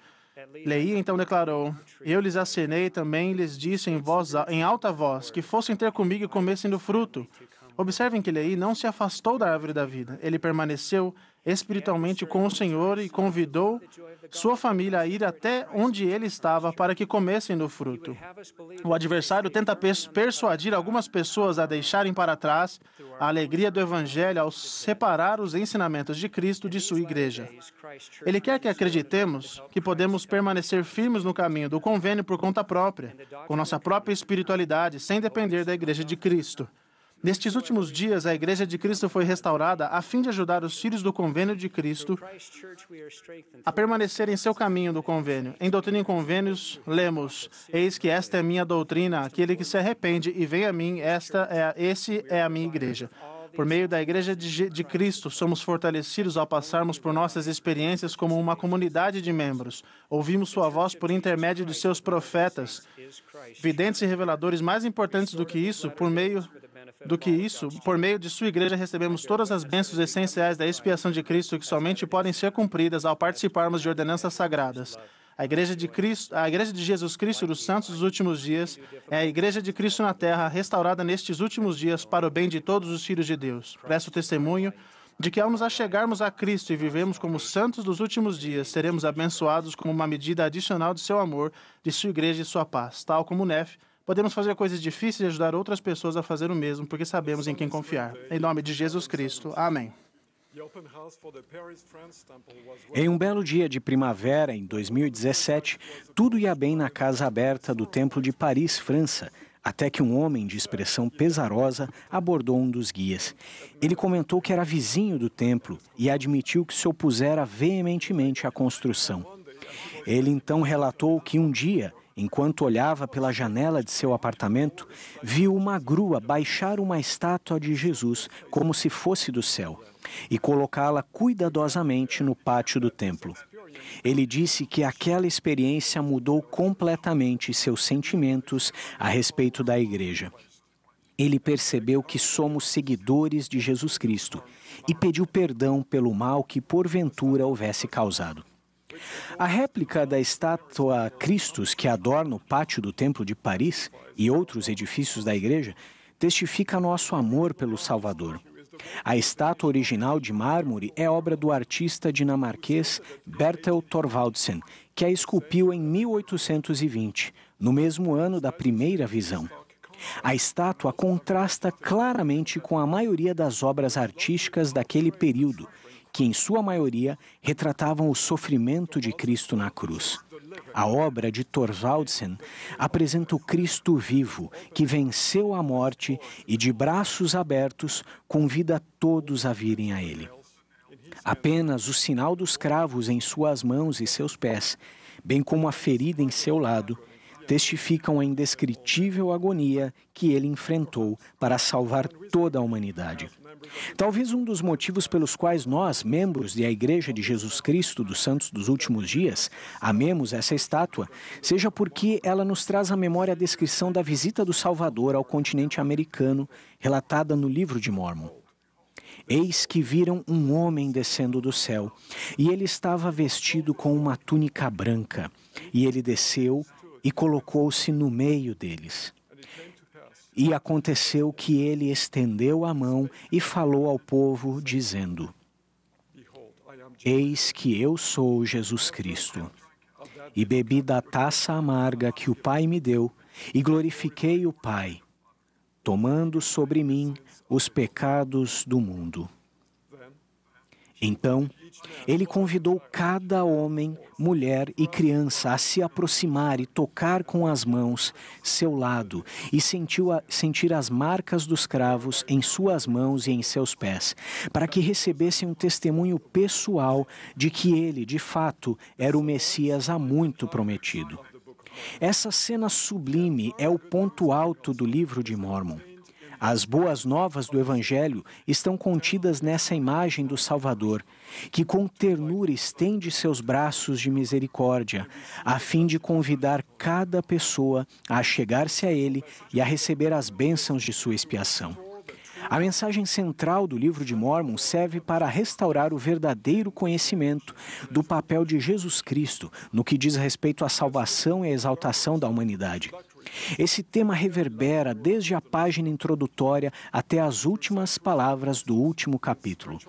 Leí então declarou: eu lhes acenei também e lhes disse em alta voz que fossem ter comigo e comessem do fruto. Observem que Leí não se afastou da árvore da vida. Ele permaneceu espiritualmente com o Senhor e convidou sua família a ir até onde ele estava para que comessem do fruto. O adversário tenta persuadir algumas pessoas a deixarem para trás a alegria do Evangelho ao separar os ensinamentos de Cristo de sua igreja. Ele quer que acreditemos que podemos permanecer firmes no caminho do convênio por conta própria, com nossa própria espiritualidade, sem depender da igreja de Cristo. Nestes últimos dias, a Igreja de Cristo foi restaurada a fim de ajudar os filhos do convênio de Cristo a permanecer em seu caminho do convênio. Em Doutrina e Convênios, lemos: eis que esta é minha doutrina, aquele que se arrepende e vem a mim, esse é a minha igreja. Por meio da Igreja de Cristo, somos fortalecidos ao passarmos por nossas experiências como uma comunidade de membros. Ouvimos sua voz por intermédio de seus profetas, videntes e reveladores. Mais importantes do que isso, por meio de sua igreja, recebemos todas as bênçãos essenciais da expiação de Cristo que somente podem ser cumpridas ao participarmos de ordenanças sagradas. A Igreja de Jesus Cristo dos Santos dos Últimos Dias é a Igreja de Cristo na Terra, restaurada nestes últimos dias para o bem de todos os filhos de Deus. Presto testemunho de que ao nos achegarmos a Cristo e vivemos como santos dos últimos dias, seremos abençoados como uma medida adicional de seu amor, de sua igreja e sua paz. Tal como Nefe, podemos fazer coisas difíceis e ajudar outras pessoas a fazer o mesmo, porque sabemos em quem confiar. Em nome de Jesus Cristo. Amém. Em um belo dia de primavera, em 2017, tudo ia bem na casa aberta do Templo de Paris, França, até que um homem de expressão pesarosa abordou um dos guias. Ele comentou que era vizinho do templo e admitiu que se opusera veementemente à construção. Ele então relatou que um dia, enquanto olhava pela janela de seu apartamento, viu uma grua baixar uma estátua de Jesus como se fosse do céu e colocá-la cuidadosamente no pátio do templo. Ele disse que aquela experiência mudou completamente seus sentimentos a respeito da igreja. Ele percebeu que somos seguidores de Jesus Cristo e pediu perdão pelo mal que porventura houvesse causado. A réplica da estátua Christus que adorna o pátio do Templo de Paris e outros edifícios da igreja testifica nosso amor pelo Salvador. A estátua original de mármore é obra do artista dinamarquês Bertel Thorvaldsen, que a esculpiu em 1820, no mesmo ano da primeira visão. A estátua contrasta claramente com a maioria das obras artísticas daquele período, que em sua maioria retratavam o sofrimento de Cristo na cruz. A obra de Thorvaldsen apresenta o Cristo vivo, que venceu a morte e, de braços abertos, convida todos a virem a Ele. Apenas o sinal dos cravos em suas mãos e seus pés, bem como a ferida em seu lado, testificam a indescritível agonia que ele enfrentou para salvar toda a humanidade. Talvez um dos motivos pelos quais nós, membros da Igreja de Jesus Cristo dos Santos dos Últimos Dias, amemos essa estátua, seja porque ela nos traz à memória a descrição da visita do Salvador ao continente americano, relatada no livro de Mórmon. Eis que viram um homem descendo do céu, e ele estava vestido com uma túnica branca, e ele desceu e colocou-se no meio deles. E aconteceu que ele estendeu a mão e falou ao povo, dizendo: Eis que eu sou Jesus Cristo, e bebi da taça amarga que o Pai me deu, e glorifiquei o Pai, tomando sobre mim os pecados do mundo. Então, ele convidou cada homem, mulher e criança a se aproximar e tocar com as mãos seu lado e sentir as marcas dos cravos em suas mãos e em seus pés, para que recebessem um testemunho pessoal de que ele, de fato, era o Messias há muito prometido. Essa cena sublime é o ponto alto do livro de Mórmon. As boas novas do Evangelho estão contidas nessa imagem do Salvador, que com ternura estende seus braços de misericórdia, a fim de convidar cada pessoa a chegar-se a Ele e a receber as bênçãos de sua expiação. A mensagem central do livro de Mórmon serve para restaurar o verdadeiro conhecimento do papel de Jesus Cristo no que diz respeito à salvação e à exaltação da humanidade. Esse tema reverbera desde a página introdutória até as últimas palavras do último capítulo.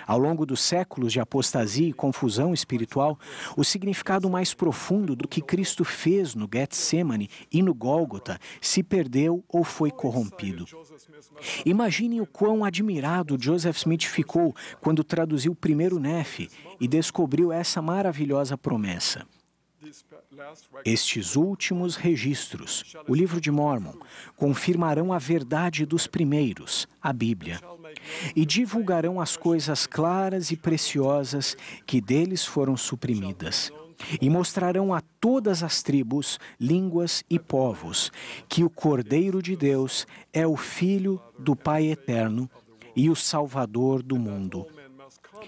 Ao longo dos séculos de apostasia e confusão espiritual, o significado mais profundo do que Cristo fez no Getsemane e no Gólgota se perdeu ou foi corrompido. Imaginem o quão admirado Joseph Smith ficou quando traduziu o primeiro Nefe e descobriu essa maravilhosa promessa. Estes últimos registros, o livro de Mórmon, confirmarão a verdade dos primeiros, a Bíblia, e divulgarão as coisas claras e preciosas que deles foram suprimidas, e mostrarão a todas as tribos, línguas e povos que o Cordeiro de Deus é o Filho do Pai Eterno e o Salvador do mundo,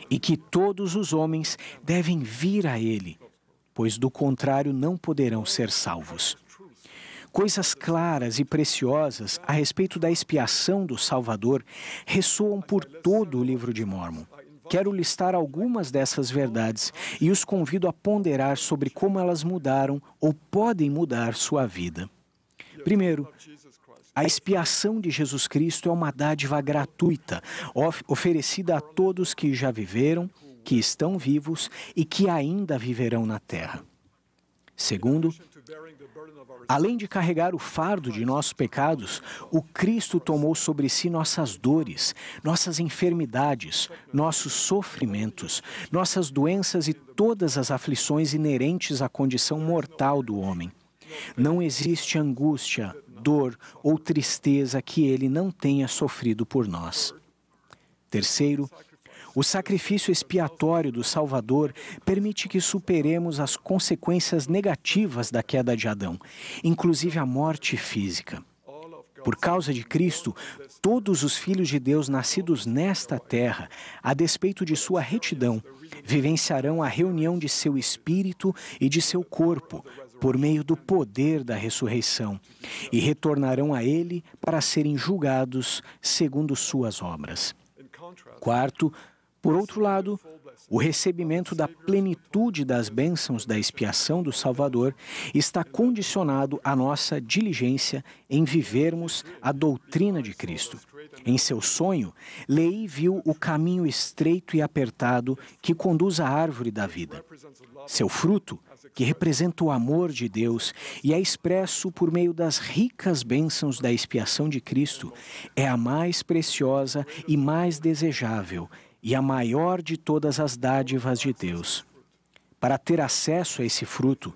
e que todos os homens devem vir a Ele, pois do contrário não poderão ser salvos. Coisas claras e preciosas a respeito da expiação do Salvador ressoam por todo o livro de Mórmon. Quero listar algumas dessas verdades e os convido a ponderar sobre como elas mudaram ou podem mudar sua vida. Primeiro, a expiação de Jesus Cristo é uma dádiva gratuita, oferecida a todos que já viveram, que estão vivos e que ainda viverão na terra. Segundo, além de carregar o fardo de nossos pecados, o Cristo tomou sobre si nossas dores, nossas enfermidades, nossos sofrimentos, nossas doenças e todas as aflições inerentes à condição mortal do homem. Não existe angústia, dor ou tristeza que ele não tenha sofrido por nós. Terceiro, o sacrifício expiatório do Salvador permite que superemos as consequências negativas da queda de Adão, inclusive a morte física. Por causa de Cristo, todos os filhos de Deus nascidos nesta terra, a despeito de sua retidão, vivenciarão a reunião de seu espírito e de seu corpo, por meio do poder da ressurreição, e retornarão a Ele para serem julgados segundo suas obras. Quarto, por outro lado, o recebimento da plenitude das bênçãos da expiação do Salvador está condicionado à nossa diligência em vivermos a doutrina de Cristo. Em seu sonho, Leí viu o caminho estreito e apertado que conduz à árvore da vida. Seu fruto, que representa o amor de Deus e é expresso por meio das ricas bênçãos da expiação de Cristo, é a mais preciosa e mais desejável, e a maior de todas as dádivas de Deus. Para ter acesso a esse fruto,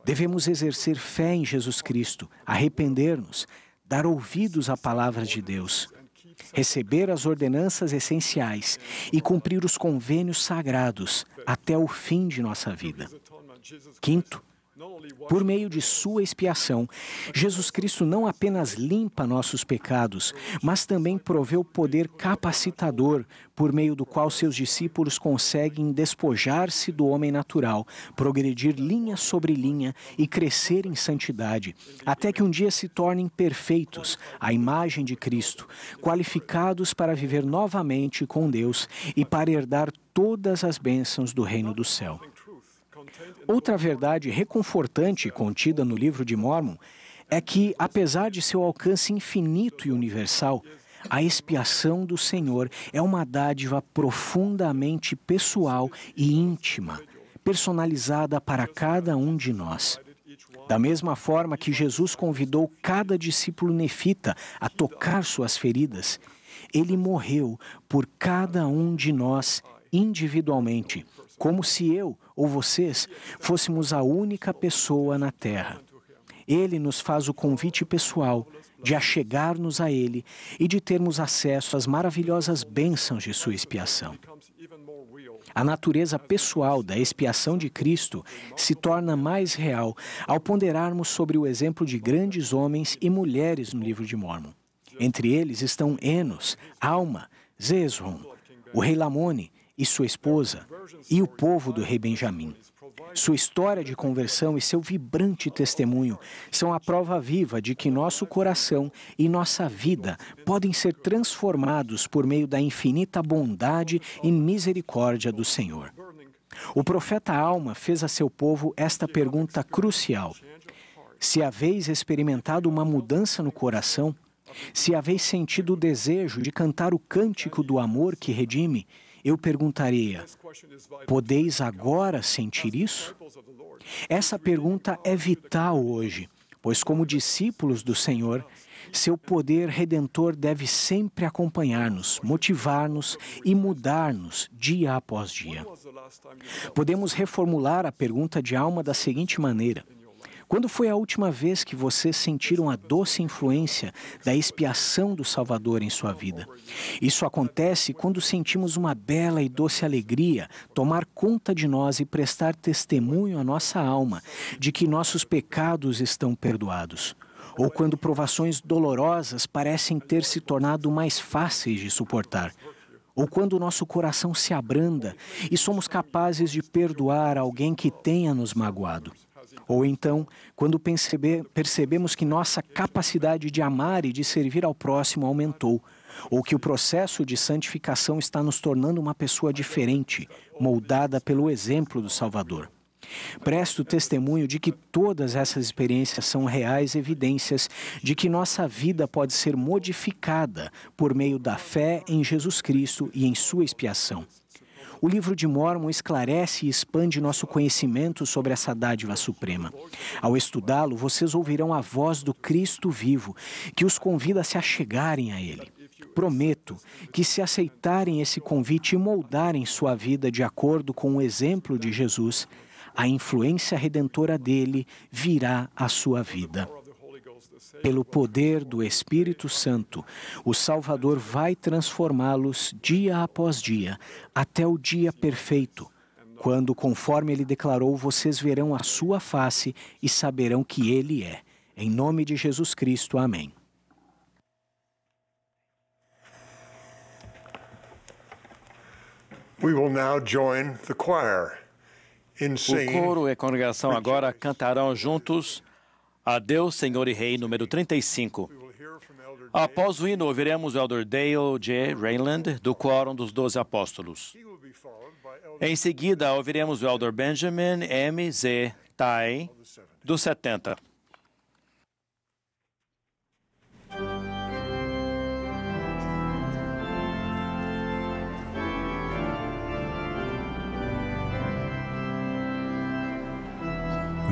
Devemos exercer fé em Jesus Cristo, arrepender-nos, dar ouvidos à palavra de Deus, receber as ordenanças essenciais e cumprir os convênios sagrados até o fim de nossa vida. Quinto, por meio de sua expiação, Jesus Cristo não apenas limpa nossos pecados, mas também provê o poder capacitador por meio do qual seus discípulos conseguem despojar-se do homem natural, progredir linha sobre linha e crescer em santidade, até que um dia se tornem perfeitos, à imagem de Cristo, qualificados para viver novamente com Deus e para herdar todas as bênçãos do reino do céu. Outra verdade reconfortante contida no livro de Mórmon é que, apesar de seu alcance infinito e universal, a expiação do Senhor é uma dádiva profundamente pessoal e íntima, personalizada para cada um de nós. Da mesma forma que Jesus convidou cada discípulo nefita a tocar suas feridas, ele morreu por cada um de nós individualmente, como se eu ou vocês fôssemos a única pessoa na Terra. Ele nos faz o convite pessoal de achegar-nos a Ele e de termos acesso às maravilhosas bênçãos de sua expiação. A natureza pessoal da expiação de Cristo se torna mais real ao ponderarmos sobre o exemplo de grandes homens e mulheres no livro de Mórmon. Entre eles estão Enos, Alma, Zezron, o rei Lamone e sua esposa, e o povo do rei Benjamim. Sua história de conversão e seu vibrante testemunho são a prova viva de que nosso coração e nossa vida podem ser transformados por meio da infinita bondade e misericórdia do Senhor. O profeta Alma fez a seu povo esta pergunta crucial: se haveis experimentado uma mudança no coração, se haveis sentido o desejo de cantar o cântico do amor que redime, eu perguntaria: podeis agora sentir isso? Essa pergunta é vital hoje, pois como discípulos do Senhor, seu poder redentor deve sempre acompanhar-nos, motivar-nos e mudar-nos dia após dia. Podemos reformular a pergunta de Alma da seguinte maneira: quando foi a última vez que vocês sentiram a doce influência da expiação do Salvador em sua vida? Isso acontece quando sentimos uma bela e doce alegria tomar conta de nós e prestar testemunho à nossa alma de que nossos pecados estão perdoados. Ou quando provações dolorosas parecem ter se tornado mais fáceis de suportar. Ou quando o nosso coração se abranda e somos capazes de perdoar alguém que tenha nos magoado. Ou então, quando percebemos que nossa capacidade de amar e de servir ao próximo aumentou, ou que o processo de santificação está nos tornando uma pessoa diferente, moldada pelo exemplo do Salvador. Presto testemunho de que todas essas experiências são reais evidências de que nossa vida pode ser modificada por meio da fé em Jesus Cristo e em sua expiação. O livro de Mórmon esclarece e expande nosso conhecimento sobre essa dádiva suprema. Ao estudá-lo, vocês ouvirão a voz do Cristo vivo, que os convida a se achegarem a Ele. Prometo que, se aceitarem esse convite e moldarem sua vida de acordo com o exemplo de Jesus, a influência redentora dele virá à sua vida. Pelo poder do Espírito Santo, o Salvador vai transformá-los dia após dia, até o dia perfeito, quando, conforme ele declarou, vocês verão a sua face e saberão que ele é. Em nome de Jesus Cristo, amém. We will now join the choir in singing. O coro e a congregação agora cantarão juntos A Deus, Senhor e Rei, número 35. Após o hino, ouviremos o Elder Dale J. Rayland, do Quórum dos 12 Apóstolos. Em seguida, ouviremos o Elder Benjamin M. Z. Tai, do 70.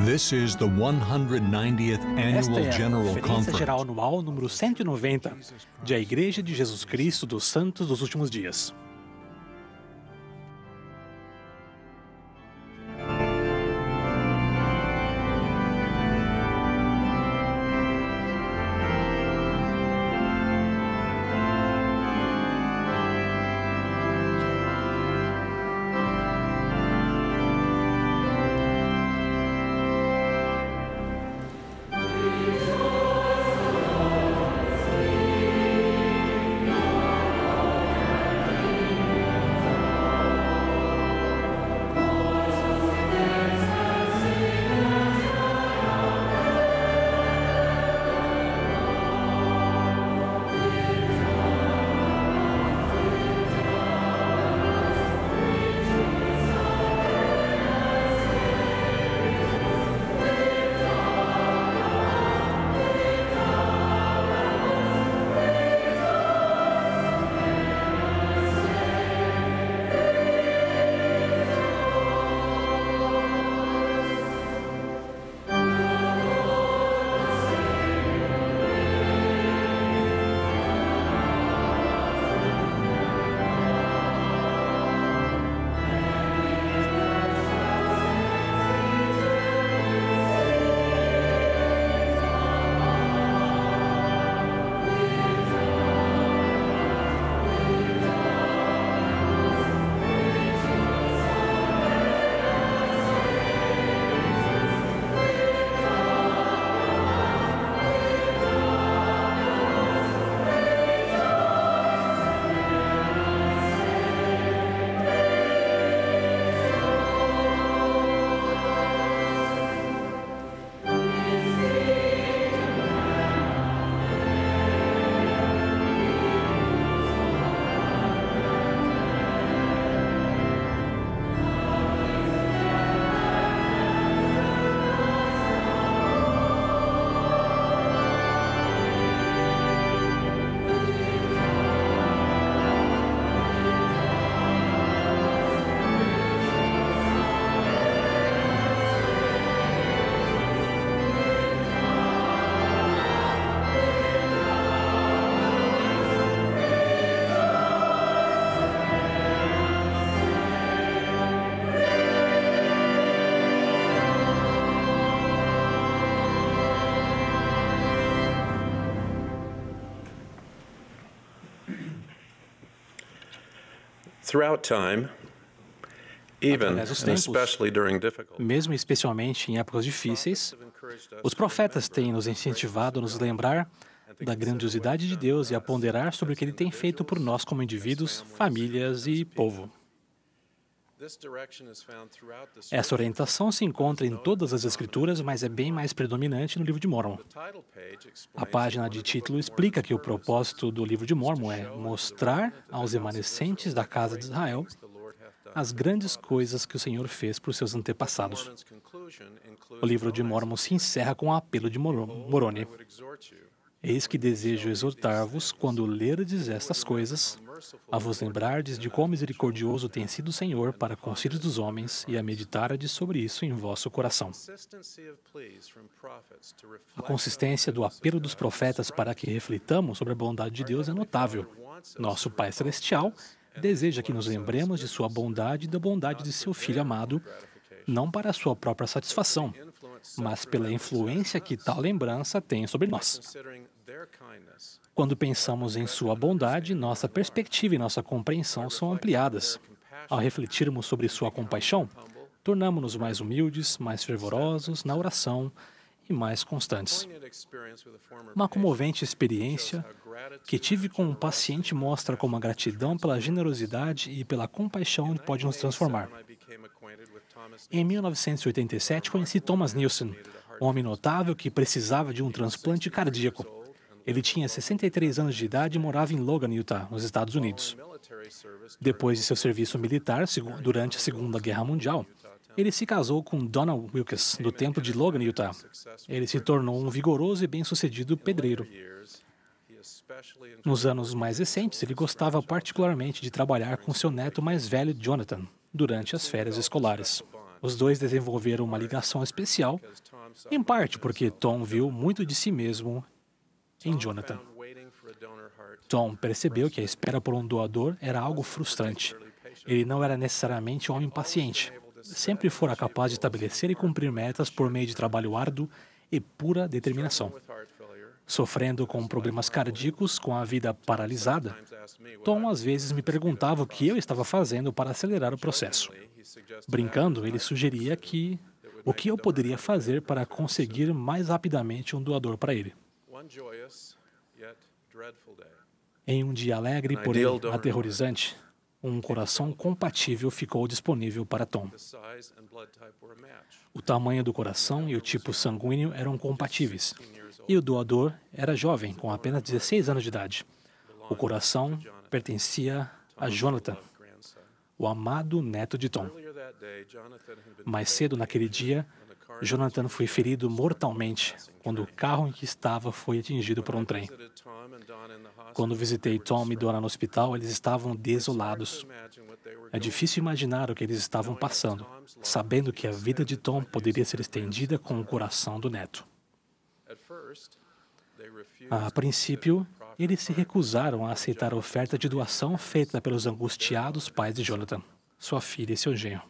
This is the 190th Esta Annual é a General Conferência Conference Geral Anual número 190 de A Igreja de Jesus Cristo dos Santos dos Últimos Dias. Throughout time, even Através dos and tempos, especially during difficult, mesmo e especialmente em épocas difíceis, os profetas têm nos incentivado a nos lembrar da grandiosidade de Deus e a ponderar sobre o que Ele tem feito por nós como indivíduos, famílias e povo. Essa orientação se encontra em todas as Escrituras, mas é bem mais predominante no Livro de Mórmon. A página de título explica que o propósito do Livro de Mórmon é mostrar aos remanescentes da casa de Israel as grandes coisas que o Senhor fez por seus antepassados. O Livro de Mórmon se encerra com o apelo de Moroni. Eis que desejo exortar-vos, quando lerdes estas coisas, a vos lembrardes de quão misericordioso tem sido o Senhor para com os filhos dos homens e a meditardes sobre isso em vosso coração. A consistência do apelo dos profetas para que reflitamos sobre a bondade de Deus é notável. Nosso Pai Celestial deseja que nos lembremos de sua bondade e da bondade de seu Filho amado, não para a sua própria satisfação, mas pela influência que tal lembrança tem sobre nós. Quando pensamos em sua bondade, nossa perspectiva e nossa compreensão são ampliadas. Ao refletirmos sobre sua compaixão, tornamos-nos mais humildes, mais fervorosos na oração e mais constantes. Uma comovente experiência que tive com um paciente mostra como a gratidão pela generosidade e pela compaixão pode nos transformar. Em 1987, conheci Thomas Nielsen, um homem notável que precisava de um transplante cardíaco. Ele tinha 63 anos de idade e morava em Logan, Utah, nos Estados Unidos. Depois de seu serviço militar durante a Segunda Guerra Mundial, ele se casou com Donna Wilkes, do templo de Logan, Utah. Ele se tornou um vigoroso e bem-sucedido pedreiro. Nos anos mais recentes, ele gostava particularmente de trabalhar com seu neto mais velho, Jonathan, durante as férias escolares. Os dois desenvolveram uma ligação especial, em parte porque Tom viu muito de si mesmo em Jonathan. Tom percebeu que a espera por um doador era algo frustrante. Ele não era necessariamente um homem paciente. Sempre fora capaz de estabelecer e cumprir metas por meio de trabalho árduo e pura determinação. Sofrendo com problemas cardíacos, com a vida paralisada, Tom às vezes me perguntava o que eu estava fazendo para acelerar o processo. Brincando, ele sugeria o que eu poderia fazer para conseguir mais rapidamente um doador para ele. Em um dia alegre, porém aterrorizante, um coração compatível ficou disponível para Tom. O tamanho do coração e o tipo sanguíneo eram compatíveis, e o doador era jovem, com apenas 16 anos de idade. O coração pertencia a Jonathan, o amado neto de Tom. Mais cedo naquele dia, Jonathan foi ferido mortalmente quando o carro em que estava foi atingido por um trem. Quando visitei Tom e Donna no hospital, eles estavam desolados. É difícil imaginar o que eles estavam passando, sabendo que a vida de Tom poderia ser estendida com o coração do neto. A princípio, eles se recusaram a aceitar a oferta de doação feita pelos angustiados pais de Jonathan, sua filha e seu genro.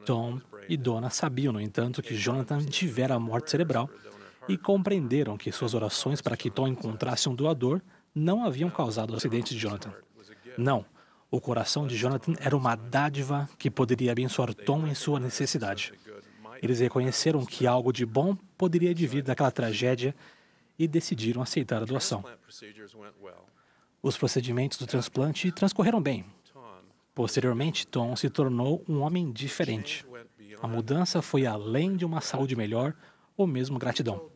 Tom e Donna sabiam, no entanto, que Jonathan tivera a morte cerebral e compreenderam que suas orações para que Tom encontrasse um doador não haviam causado o acidente de Jonathan. Não, o coração de Jonathan era uma dádiva que poderia abençoar Tom em sua necessidade. Eles reconheceram que algo de bom poderia advir daquela tragédia e decidiram aceitar a doação. Os procedimentos do transplante transcorreram bem. Posteriormente, Tom se tornou um homem diferente. A mudança foi além de uma saúde melhor ou mesmo gratidão.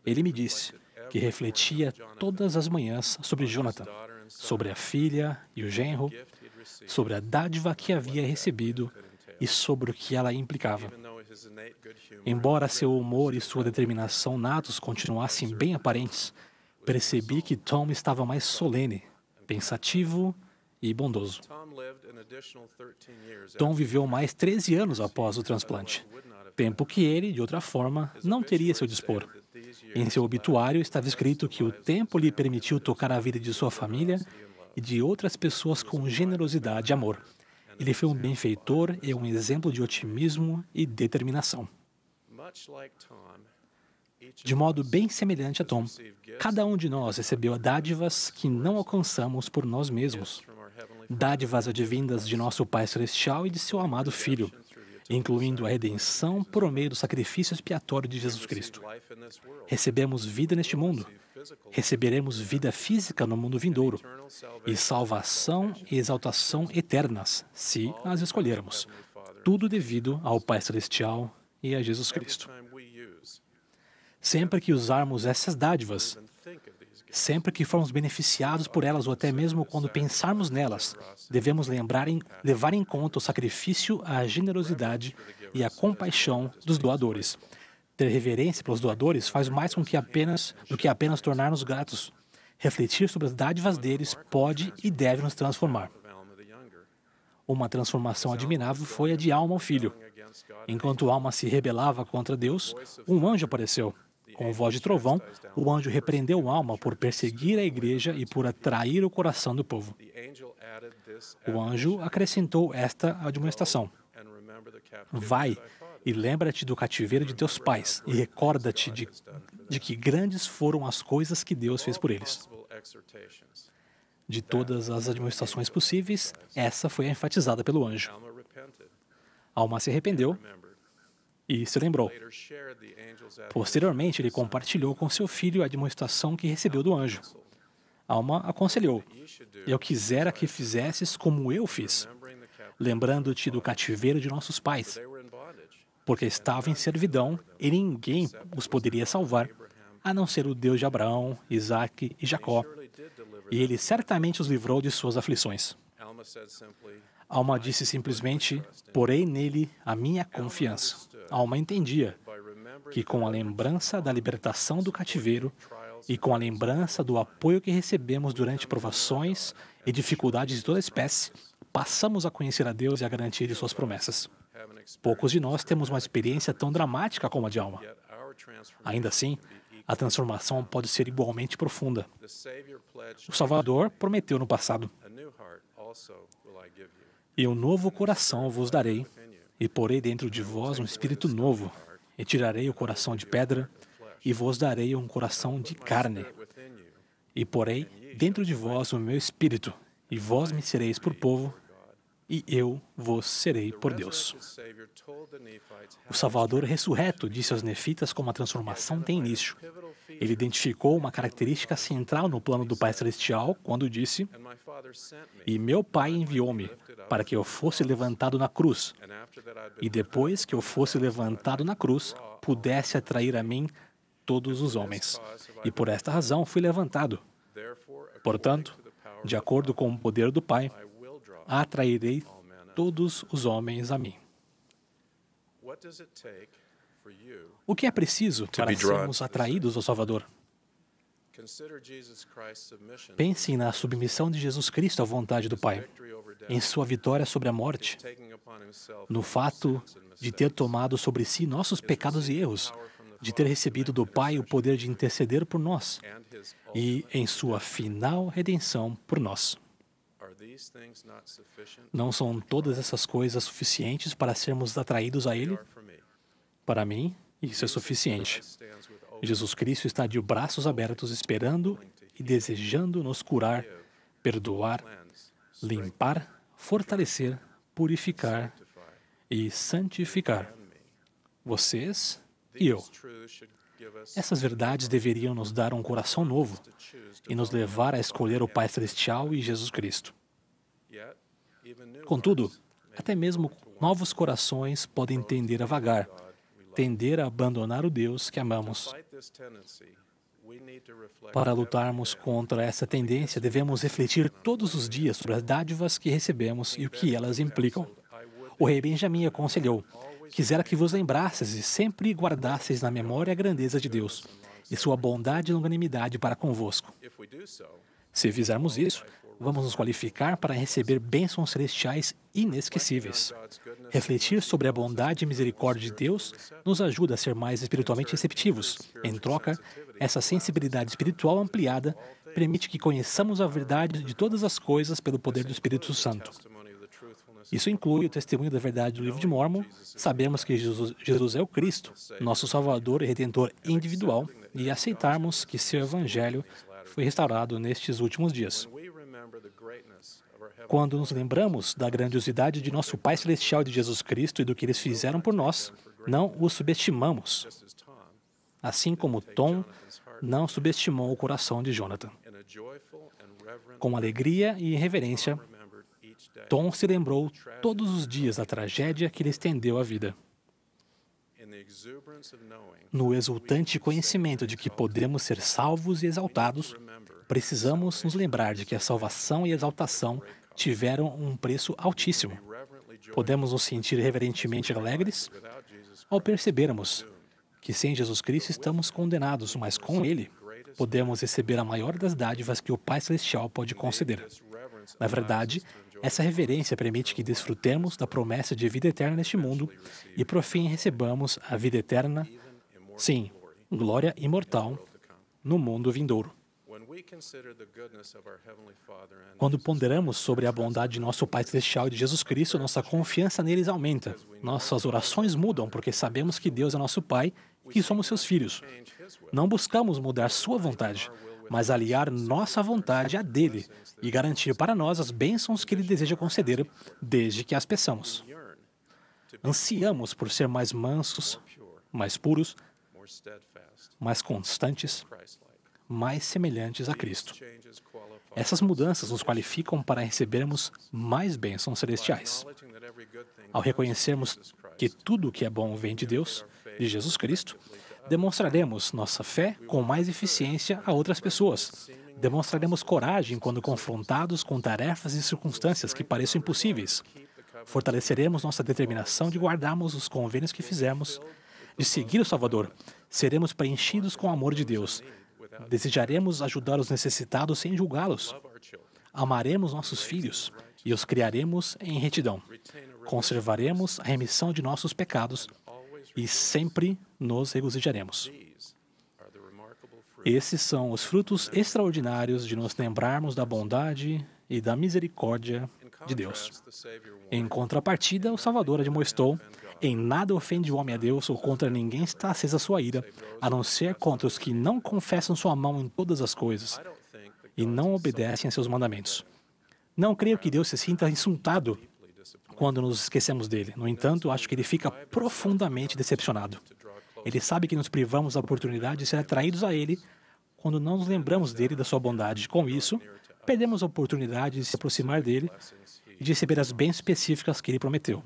Ele me disse que refletia todas as manhãs sobre Jonathan, sobre a filha e o genro, sobre a dádiva que havia recebido e sobre o que ela implicava. Embora seu humor e sua determinação natos continuassem bem aparentes, percebi que Tom estava mais solene, pensativo e bondoso. Tom viveu mais 13 anos após o transplante, tempo que ele, de outra forma, não teria a seu dispor. Em seu obituário estava escrito que o tempo lhe permitiu tocar a vida de sua família e de outras pessoas com generosidade e amor. Ele foi um benfeitor e um exemplo de otimismo e determinação. De modo bem semelhante a Tom, cada um de nós recebeu dádivas que não alcançamos por nós mesmos. dádivas advindas de nosso Pai Celestial e de seu amado Filho, incluindo a redenção por meio do sacrifício expiatório de Jesus Cristo. Recebemos vida neste mundo, receberemos vida física no mundo vindouro, e salvação e exaltação eternas, se as escolhermos. Tudo devido ao Pai Celestial e a Jesus Cristo. Sempre que usarmos essas dádivas, sempre que formos beneficiados por elas ou até mesmo quando pensarmos nelas, devemos levar em conta o sacrifício, a generosidade e a compaixão dos doadores. Ter reverência pelos doadores faz mais do que apenas tornar-nos gratos. Refletir sobre as dádivas deles pode e deve nos transformar. Uma transformação admirável foi a de Alma, o filho. Enquanto Alma se rebelava contra Deus, um anjo apareceu. Com voz de trovão, o anjo repreendeu Alma por perseguir a igreja e por atrair o coração do povo. O anjo acrescentou esta admoestação: vai e lembra-te do cativeiro de teus pais e recorda-te de que grandes foram as coisas que Deus fez por eles. De todas as admoestações possíveis, essa foi enfatizada pelo anjo. Alma se arrependeu e se lembrou. Posteriormente, ele compartilhou com seu filho a admoestação que recebeu do anjo. Alma aconselhou: eu quisera que fizesses como eu fiz, lembrando-te do cativeiro de nossos pais, porque estavam em servidão e ninguém os poderia salvar, a não ser o Deus de Abraão, Isaque e Jacó. E ele certamente os livrou de suas aflições. Alma disse simplesmente: porei nele a minha confiança. Alma entendia que com a lembrança da libertação do cativeiro e com a lembrança do apoio que recebemos durante provações e dificuldades de toda espécie, passamos a conhecer a Deus e a garantia de suas promessas. Poucos de nós temos uma experiência tão dramática como a de Alma. Ainda assim, a transformação pode ser igualmente profunda. O Salvador prometeu no passado: e um novo coração vos darei, e porei dentro de vós um espírito novo, e tirarei o coração de pedra, e vos darei um coração de carne. E porei dentro de vós o meu espírito, e vós me sereis por povo, e eu vos serei por Deus. O Salvador ressurreto disse aos nefitas como a transformação tem início. Ele identificou uma característica central no plano do Pai Celestial quando disse: e meu Pai enviou-me para que eu fosse levantado na cruz, e depois que eu fosse levantado na cruz, pudesse atrair a mim todos os homens. E por esta razão fui levantado. Portanto, de acordo com o poder do Pai, atrairei todos os homens a mim. O que é preciso para sermos atraídos ao Salvador? Pensem na submissão de Jesus Cristo à vontade do Pai, em sua vitória sobre a morte, no fato de ter tomado sobre si nossos pecados e erros, de ter recebido do Pai o poder de interceder por nós e em sua final redenção por nós. Não são todas essas coisas suficientes para sermos atraídos a Ele? Para mim, isso é suficiente. Jesus Cristo está de braços abertos esperando e desejando nos curar, perdoar, limpar, fortalecer, purificar e santificar. Vocês e eu. Essas verdades deveriam nos dar um coração novo e nos levar a escolher o Pai Celestial e Jesus Cristo. Contudo, até mesmo novos corações podem tender a vagar, tender a abandonar o Deus que amamos. Para lutarmos contra essa tendência, devemos refletir todos os dias sobre as dádivas que recebemos e o que elas implicam. O rei Benjamim aconselhou: quisera que vos lembrasseis e sempre guardasseis na memória a grandeza de Deus e sua bondade e longanimidade para convosco. Se fizermos isso, vamos nos qualificar para receber bênçãos celestiais inesquecíveis. Refletir sobre a bondade e misericórdia de Deus nos ajuda a ser mais espiritualmente receptivos. Em troca, essa sensibilidade espiritual ampliada permite que conheçamos a verdade de todas as coisas pelo poder do Espírito Santo. Isso inclui o testemunho da verdade do livro de Mórmon. Sabemos que Jesus é o Cristo, nosso Salvador e Redentor individual, e aceitarmos que seu Evangelho foi restaurado nestes últimos dias. Quando nos lembramos da grandiosidade de nosso Pai Celestial e de Jesus Cristo e do que eles fizeram por nós, não os subestimamos. Assim como Tom não subestimou o coração de Jonathan. Com alegria e reverência, Tom se lembrou todos os dias da tragédia que lhe estendeu a vida. No exultante conhecimento de que podemos ser salvos e exaltados, precisamos nos lembrar de que a salvação e a exaltação tiveram um preço altíssimo. Podemos nos sentir reverentemente alegres ao percebermos que sem Jesus Cristo estamos condenados, mas com Ele podemos receber a maior das dádivas que o Pai Celestial pode conceder. Na verdade, essa reverência permite que desfrutemos da promessa de vida eterna neste mundo e, por fim, recebamos a vida eterna, sim, glória imortal, no mundo vindouro. Quando ponderamos sobre a bondade de nosso Pai Celestial e de Jesus Cristo, nossa confiança neles aumenta. Nossas orações mudam porque sabemos que Deus é nosso Pai e que somos seus filhos. Não buscamos mudar sua vontade, mas aliar nossa vontade à dele e garantir para nós as bênçãos que ele deseja conceder, desde que as peçamos. Ansiamos por ser mais mansos, mais puros, mais constantes, mais semelhantes a Cristo. Essas mudanças nos qualificam para recebermos mais bênçãos celestiais. Ao reconhecermos que tudo o que é bom vem de Deus, de Jesus Cristo, demonstraremos nossa fé com mais eficiência a outras pessoas. Demonstraremos coragem quando confrontados com tarefas e circunstâncias que pareçam impossíveis. Fortaleceremos nossa determinação de guardarmos os convênios que fizemos, de seguir o Salvador. Seremos preenchidos com o amor de Deus. Desejaremos ajudar os necessitados sem julgá-los. Amaremos nossos filhos e os criaremos em retidão. Conservaremos a remissão de nossos pecados e sempre nos regozijaremos. Esses são os frutos extraordinários de nos lembrarmos da bondade e da misericórdia de Deus. Em contrapartida, o Salvador admoestou: em nada ofende o homem a Deus, ou contra ninguém está acesa sua ira, a não ser contra os que não confessam sua mão em todas as coisas e não obedecem a seus mandamentos. Não creio que Deus se sinta insultado quando nos esquecemos dele. No entanto, acho que ele fica profundamente decepcionado. Ele sabe que nos privamos da oportunidade de ser atraídos a ele quando não nos lembramos dele e da sua bondade. Com isso, perdemos a oportunidade de se aproximar dele e de receber as bênçãos específicas que ele prometeu.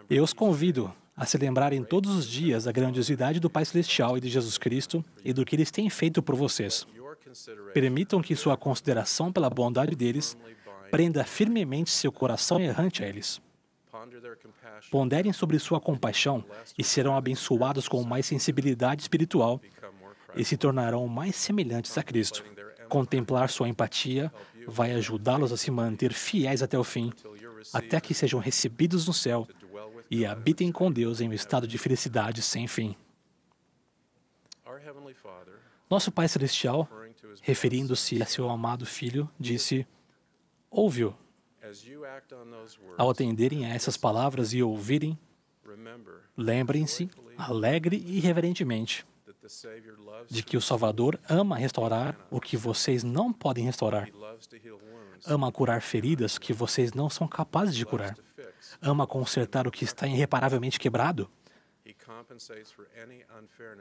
Eu os convido a se lembrarem todos os dias da grandiosidade do Pai Celestial e de Jesus Cristo e do que eles têm feito por vocês. Permitam que sua consideração pela bondade deles prenda firmemente seu coração errante a eles. Ponderem sobre sua compaixão e serão abençoados com mais sensibilidade espiritual e se tornarão mais semelhantes a Cristo. Contemplar sua empatia vai ajudá-los a se manter fiéis até o fim, até que sejam recebidos no céu e habitem com Deus em um estado de felicidade sem fim. Nosso Pai Celestial, referindo-se a seu amado Filho, disse: ouve-o. Ao atenderem a essas palavras e ouvirem, lembrem-se, alegre e reverentemente, de que o Salvador ama restaurar o que vocês não podem restaurar. Ama curar feridas que vocês não são capazes de curar. Ama consertar o que está irreparavelmente quebrado.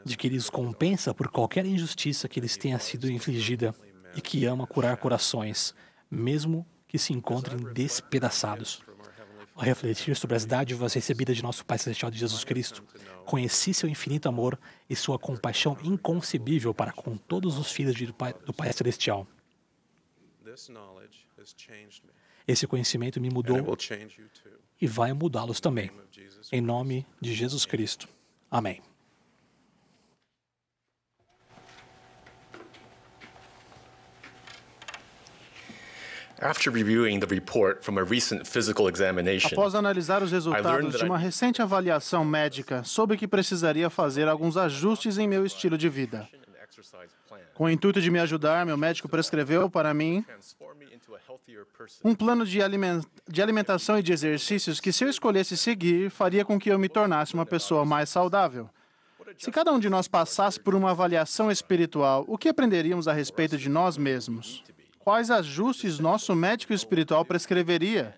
De que lhes compensa por qualquer injustiça que lhes tenha sido infligida e que ama curar corações, mesmo que se encontrem despedaçados. Ao refletir sobre as dádivas recebidas de nosso Pai Celestial de Jesus Cristo, conheci seu infinito amor e sua compaixão inconcebível para com todos os filhos do Pai Celestial. Esse conhecimento me mudou e vai mudá-los também. Em nome de Jesus Cristo. Amém. After reviewing the report from a recent physical examination, após analisar os resultados de uma recente avaliação médica, soube que precisaria fazer alguns ajustes em meu estilo de vida. Com o intuito de me ajudar, meu médico prescreveu para mim um plano de alimentação e de exercícios que, se eu escolhesse seguir, faria com que eu me tornasse uma pessoa mais saudável. Se cada um de nós passasse por uma avaliação espiritual, o que aprenderíamos a respeito de nós mesmos? quais ajustes nosso médico espiritual prescreveria.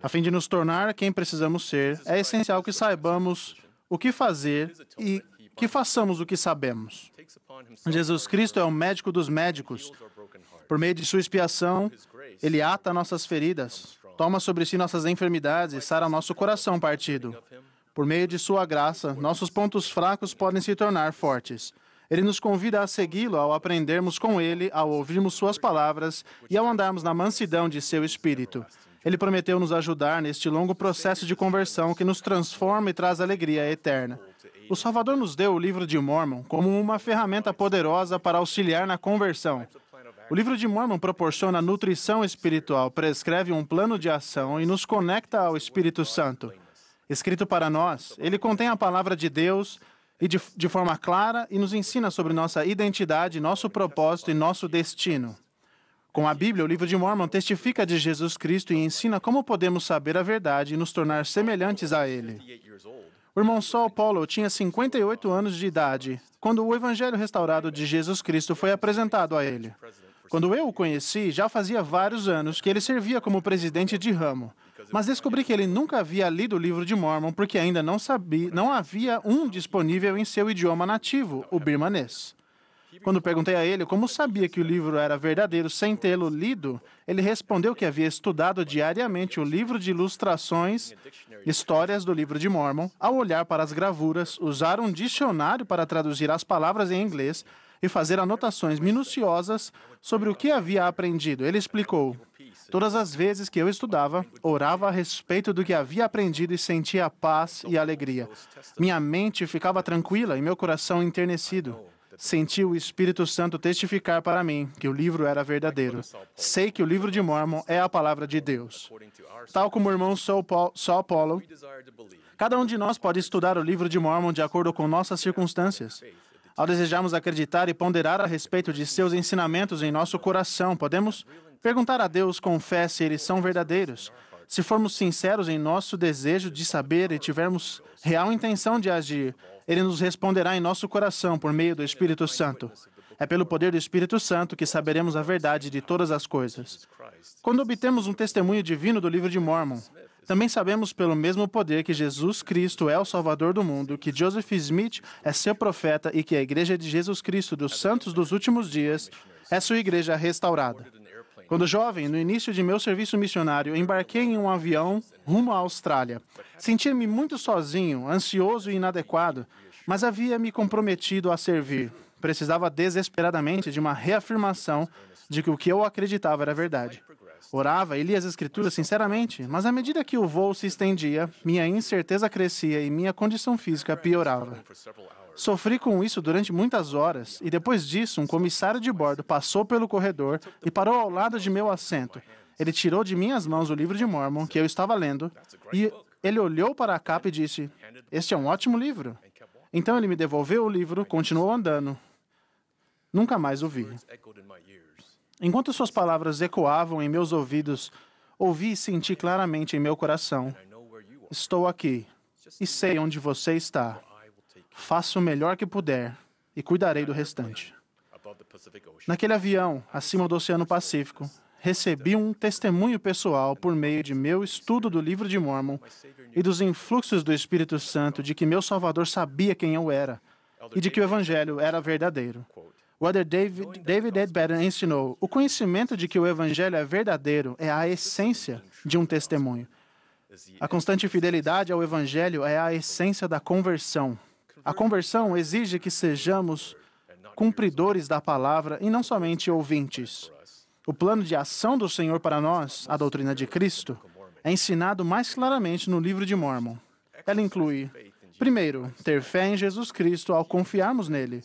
A fim de nos tornar quem precisamos ser, é essencial que saibamos o que fazer e que façamos o que sabemos. Jesus Cristo é o médico dos médicos. Por meio de sua expiação, Ele ata nossas feridas, toma sobre si nossas enfermidades e sara nosso coração partido. Por meio de sua graça, nossos pontos fracos podem se tornar fortes. Ele nos convida a segui-lo ao aprendermos com Ele, ao ouvirmos suas palavras e ao andarmos na mansidão de seu Espírito. Ele prometeu nos ajudar neste longo processo de conversão que nos transforma e traz alegria eterna. O Salvador nos deu o livro de Mórmon como uma ferramenta poderosa para auxiliar na conversão. O livro de Mórmon proporciona nutrição espiritual, prescreve um plano de ação e nos conecta ao Espírito Santo. Escrito para nós, ele contém a palavra de Deus e de forma clara e nos ensina sobre nossa identidade, nosso propósito e nosso destino. Com a Bíblia, o livro de Mórmon testifica de Jesus Cristo e ensina como podemos saber a verdade e nos tornar semelhantes a Ele. O irmão Saul Paulo tinha 58 anos de idade quando o Evangelho restaurado de Jesus Cristo foi apresentado a ele. Quando eu o conheci, já fazia vários anos que ele servia como presidente de ramo, mas descobri que ele nunca havia lido o livro de Mórmon porque ainda não havia um disponível em seu idioma nativo, o birmanês. Quando perguntei a ele como sabia que o livro era verdadeiro sem tê-lo lido, ele respondeu que havia estudado diariamente o livro de ilustrações, histórias do livro de Mórmon, ao olhar para as gravuras, usar um dicionário para traduzir as palavras em inglês e fazer anotações minuciosas sobre o que havia aprendido. Ele explicou: todas as vezes que eu estudava, orava a respeito do que havia aprendido e sentia paz e alegria. Minha mente ficava tranquila e meu coração enternecido. Senti o Espírito Santo testificar para mim que o livro era verdadeiro. Sei que o livro de Mórmon é a palavra de Deus. Tal como o irmão Saul Paulo, cada um de nós pode estudar o livro de Mórmon de acordo com nossas circunstâncias. Ao desejarmos acreditar e ponderar a respeito de seus ensinamentos em nosso coração, podemos perguntar a Deus com fé se eles são verdadeiros. Se formos sinceros em nosso desejo de saber e tivermos real intenção de agir, Ele nos responderá em nosso coração por meio do Espírito Santo. É pelo poder do Espírito Santo que saberemos a verdade de todas as coisas. Quando obtemos um testemunho divino do livro de Mórmon, também sabemos pelo mesmo poder que Jesus Cristo é o Salvador do mundo, que Joseph Smith é seu profeta e que a Igreja de Jesus Cristo dos Santos dos Últimos Dias é sua igreja restaurada. Quando jovem, no início de meu serviço missionário, embarquei em um avião rumo à Austrália. Sentia-me muito sozinho, ansioso e inadequado, mas havia me comprometido a servir. Precisava desesperadamente de uma reafirmação de que o que eu acreditava era verdade. Orava e lia as Escrituras sinceramente, mas à medida que o voo se estendia, minha incerteza crescia e minha condição física piorava. Sofri com isso durante muitas horas e depois disso, um comissário de bordo passou pelo corredor e parou ao lado de meu assento. Ele tirou de minhas mãos o livro de Mórmon que eu estava lendo e ele olhou para a capa e disse: "Este é um ótimo livro." Então ele me devolveu o livro, continuou andando. Nunca mais o vi. Enquanto suas palavras ecoavam em meus ouvidos, ouvi e senti claramente em meu coração: estou aqui e sei onde você está. Faço o melhor que puder e cuidarei do restante. Naquele avião, acima do Oceano Pacífico, recebi um testemunho pessoal por meio de meu estudo do livro de Mórmon e dos influxos do Espírito Santo de que meu Salvador sabia quem eu era e de que o Evangelho era verdadeiro. O Elder David Ed Baden ensinou: o conhecimento de que o Evangelho é verdadeiro é a essência de um testemunho. A constante fidelidade ao Evangelho é a essência da conversão. A conversão exige que sejamos cumpridores da palavra e não somente ouvintes. O plano de ação do Senhor para nós, a doutrina de Cristo, é ensinado mais claramente no livro de Mórmon. Ela inclui, primeiro, ter fé em Jesus Cristo ao confiarmos nele,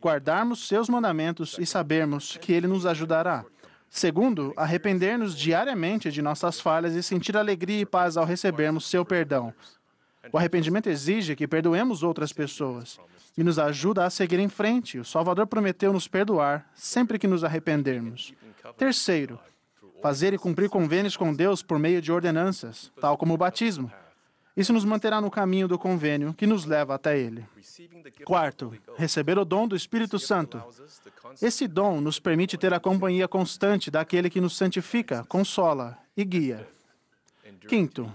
guardarmos seus mandamentos e sabermos que ele nos ajudará. Segundo, arrepender-nos diariamente de nossas falhas e sentir alegria e paz ao recebermos seu perdão. O arrependimento exige que perdoemos outras pessoas e nos ajuda a seguir em frente. O Salvador prometeu nos perdoar sempre que nos arrependermos. Terceiro, fazer e cumprir convênios com Deus por meio de ordenanças, tal como o batismo. Isso nos manterá no caminho do convênio que nos leva até ele. Quarto, receber o dom do Espírito Santo. Esse dom nos permite ter a companhia constante daquele que nos santifica, consola e guia. Quinto,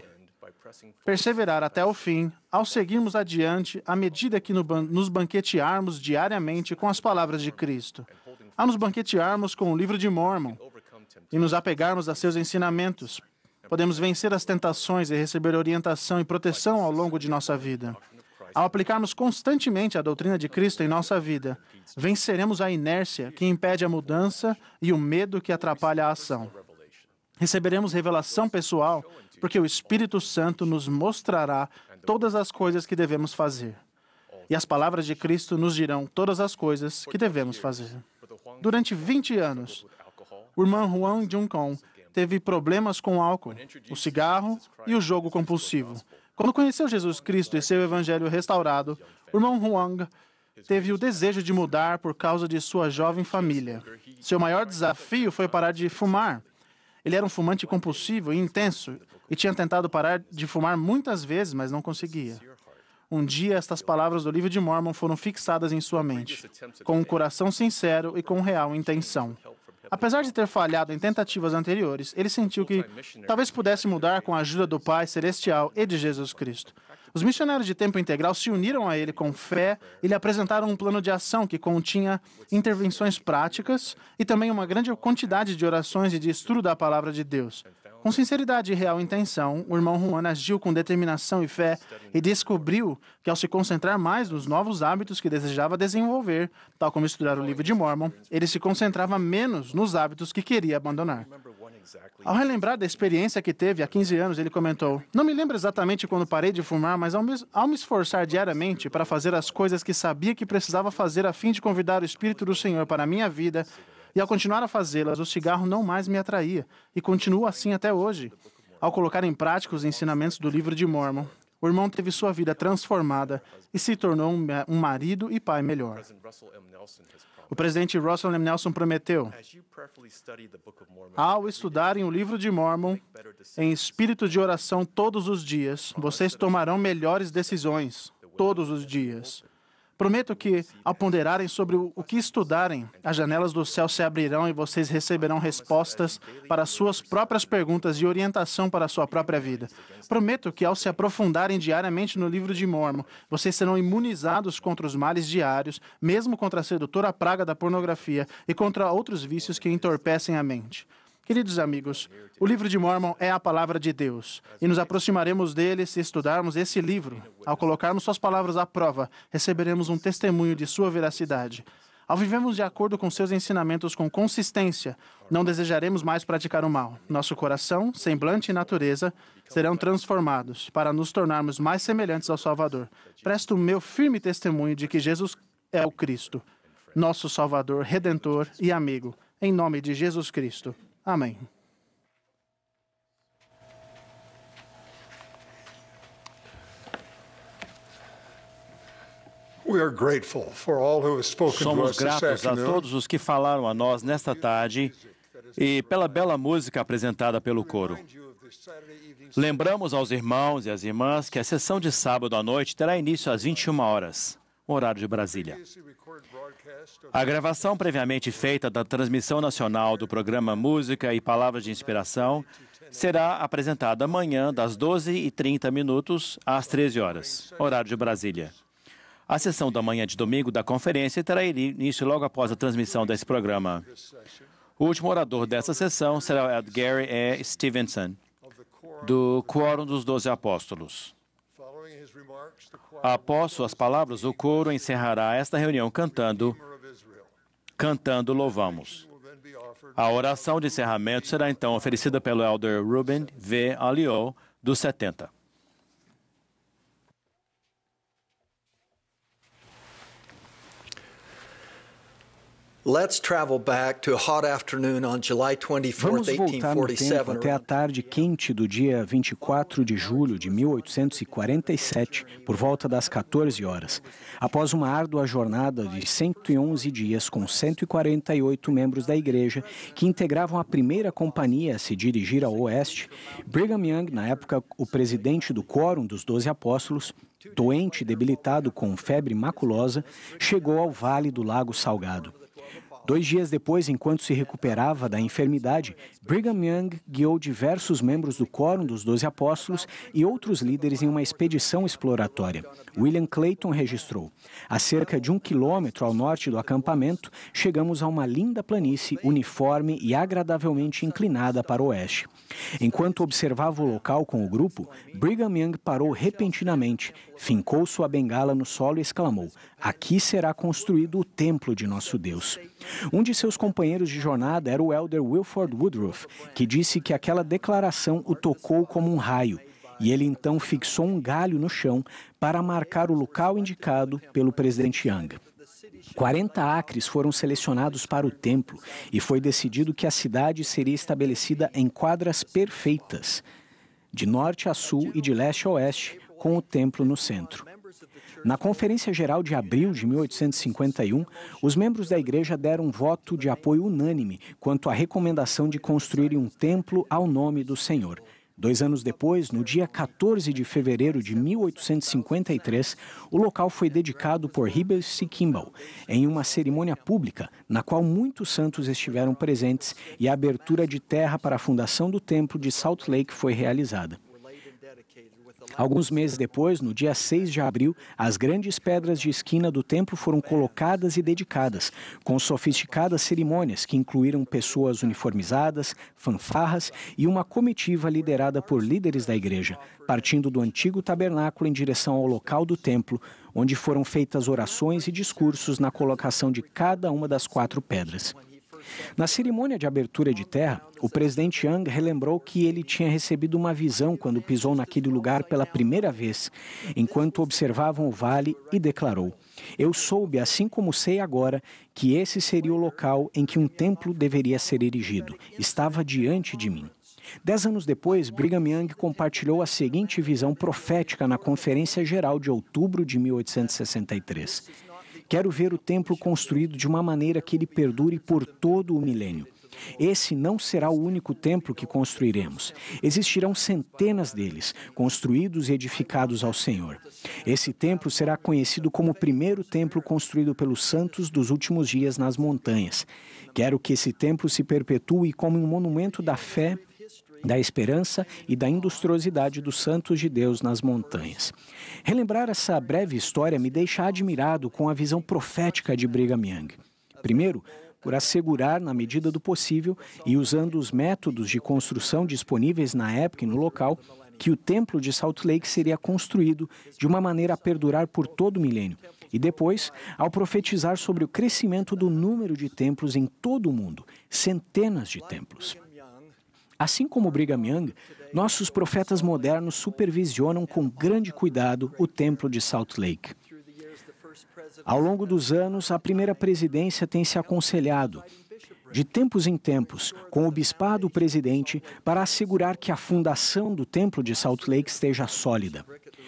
perseverar até o fim, ao seguirmos adiante, à medida que nos banquetearmos diariamente com as palavras de Cristo, ao nos banquetearmos com o livro de Mórmon e nos apegarmos a seus ensinamentos, podemos vencer as tentações e receber orientação e proteção ao longo de nossa vida. Ao aplicarmos constantemente a doutrina de Cristo em nossa vida, venceremos a inércia que impede a mudança e o medo que atrapalha a ação. Receberemos revelação pessoal, porque o Espírito Santo nos mostrará todas as coisas que devemos fazer. E as palavras de Cristo nos dirão todas as coisas que devemos fazer. Durante 20 anos, o irmão Juan Juncon teve problemas com o álcool, o cigarro e o jogo compulsivo. Quando conheceu Jesus Cristo e seu evangelho restaurado, o irmão Huang teve o desejo de mudar por causa de sua jovem família. Seu maior desafio foi parar de fumar. Ele era um fumante compulsivo e intenso e tinha tentado parar de fumar muitas vezes, mas não conseguia. Um dia, estas palavras do livro de Mórmon foram fixadas em sua mente, com um coração sincero e com real intenção. Apesar de ter falhado em tentativas anteriores, ele sentiu que talvez pudesse mudar com a ajuda do Pai Celestial e de Jesus Cristo. Os missionários de tempo integral se uniram a ele com fé e lhe apresentaram um plano de ação que continha intervenções práticas e também uma grande quantidade de orações e de estudo da palavra de Deus. Com sinceridade e real intenção, o irmão Juan agiu com determinação e fé e descobriu que, ao se concentrar mais nos novos hábitos que desejava desenvolver, tal como estudar o livro de Mórmon, ele se concentrava menos nos hábitos que queria abandonar. Ao relembrar da experiência que teve há 15 anos, ele comentou: "Não me lembro exatamente quando parei de fumar, mas ao me esforçar diariamente para fazer as coisas que sabia que precisava fazer a fim de convidar o Espírito do Senhor para a minha vida, e ao continuar a fazê-las, o cigarro não mais me atraía, e continua assim até hoje." Ao colocar em prática os ensinamentos do livro de Mórmon, o irmão teve sua vida transformada e se tornou um marido e pai melhor. O presidente Russell M. Nelson prometeu: "Ao estudarem o livro de Mórmon em espírito de oração todos os dias, vocês tomarão melhores decisões todos os dias. Prometo que, ao ponderarem sobre o que estudarem, as janelas do céu se abrirão e vocês receberão respostas para suas próprias perguntas e orientação para a sua própria vida. Prometo que, ao se aprofundarem diariamente no livro de Mórmon, vocês serão imunizados contra os males diários, mesmo contra a sedutora praga da pornografia e contra outros vícios que entorpecem a mente." Queridos amigos, o livro de Mórmon é a palavra de Deus, e nos aproximaremos dele se estudarmos esse livro. Ao colocarmos suas palavras à prova, receberemos um testemunho de sua veracidade. Ao vivermos de acordo com seus ensinamentos com consistência, não desejaremos mais praticar o mal. Nosso coração, semblante e natureza serão transformados para nos tornarmos mais semelhantes ao Salvador. Presto o meu firme testemunho de que Jesus é o Cristo, nosso Salvador, Redentor e amigo. Em nome de Jesus Cristo. Amém. Somos gratos a todos os que falaram a nós nesta tarde e pela bela música apresentada pelo coro. Lembramos aos irmãos e às irmãs que a sessão de sábado à noite terá início às 21 horas, horário de Brasília. A gravação previamente feita da transmissão nacional do programa Música e Palavras de Inspiração será apresentada amanhã das 12h30 às 13 horas, horário de Brasília. A sessão da manhã de domingo da conferência terá início logo após a transmissão desse programa. O último orador dessa sessão será Gary E. Stevenson, do Quórum dos 12 Apóstolos. Após suas palavras, o coro encerrará esta reunião cantando Louvamos. A oração de encerramento será então oferecida pelo Elder Ruben V. Alio, dos 70. Let's travel back to a hot afternoon on July 24th, Vamos voltar no tempo até a tarde quente do dia 24 de julho de 1847, por volta das 14 horas. Após uma árdua jornada de 111 dias com 148 membros da igreja que integravam a primeira companhia a se dirigir ao oeste, Brigham Young, na época o presidente do Quórum dos 12 Apóstolos, doente e debilitado com febre maculosa, chegou ao Vale do Lago Salgado. 2 dias depois, enquanto se recuperava da enfermidade, Brigham Young guiou diversos membros do Quórum dos 12 Apóstolos e outros líderes em uma expedição exploratória. William Clayton registrou: a cerca de 1 quilômetro ao norte do acampamento, chegamos a uma linda planície uniforme e agradavelmente inclinada para o oeste. Enquanto observava o local com o grupo, Brigham Young parou repentinamente, fincou sua bengala no solo e exclamou: aqui será construído o templo de nosso Deus. Um de seus companheiros de jornada era o elder Wilford Woodruff, que disse que aquela declaração o tocou como um raio, e ele então fixou um galho no chão para marcar o local indicado pelo presidente Young. 40 acres foram selecionados para o templo e foi decidido que a cidade seria estabelecida em quadras perfeitas, de norte a sul e de leste a oeste, com o templo no centro. Na Conferência Geral de abril de 1851, os membros da igreja deram um voto de apoio unânime quanto à recomendação de construírem um templo ao nome do Senhor. 2 anos depois, no dia 14 de fevereiro de 1853, o local foi dedicado por Heber C. Kimball em uma cerimônia pública, na qual muitos santos estiveram presentes e a abertura de terra para a fundação do templo de Salt Lake foi realizada. Alguns meses depois, no dia 6 de abril, as grandes pedras de esquina do templo foram colocadas e dedicadas, com sofisticadas cerimônias que incluíram pessoas uniformizadas, fanfarras e uma comitiva liderada por líderes da igreja, partindo do antigo tabernáculo em direção ao local do templo, onde foram feitas orações e discursos na colocação de cada uma das 4 pedras. Na cerimônia de abertura de terra, o presidente Young relembrou que ele tinha recebido uma visão quando pisou naquele lugar pela primeira vez, enquanto observavam o vale, e declarou: eu soube, assim como sei agora, que esse seria o local em que um templo deveria ser erigido. Estava diante de mim. 10 anos depois, Brigham Young compartilhou a seguinte visão profética na Conferência Geral de outubro de 1863. Quero ver o templo construído de uma maneira que ele perdure por todo o milênio. Esse não será o único templo que construiremos. Existirão centenas deles, construídos e edificados ao Senhor. Esse templo será conhecido como o primeiro templo construído pelos santos dos últimos dias nas montanhas. Quero que esse templo se perpetue como um monumento da fé, da esperança e da industriosidade dos santos de Deus nas montanhas. Relembrar essa breve história me deixa admirado com a visão profética de Brigham Young. Primeiro, por assegurar, na medida do possível, e usando os métodos de construção disponíveis na época e no local, que o templo de Salt Lake seria construído de uma maneira a perdurar por todo o milênio. E depois, ao profetizar sobre o crescimento do número de templos em todo o mundo, centenas de templos. Assim como Brigham Young, nossos profetas modernos supervisionam com grande cuidado o templo de Salt Lake. Ao longo dos anos, a primeira presidência tem se aconselhado, de tempos em tempos, com o bispado presidente para assegurar que a fundação do templo de Salt Lake esteja sólida.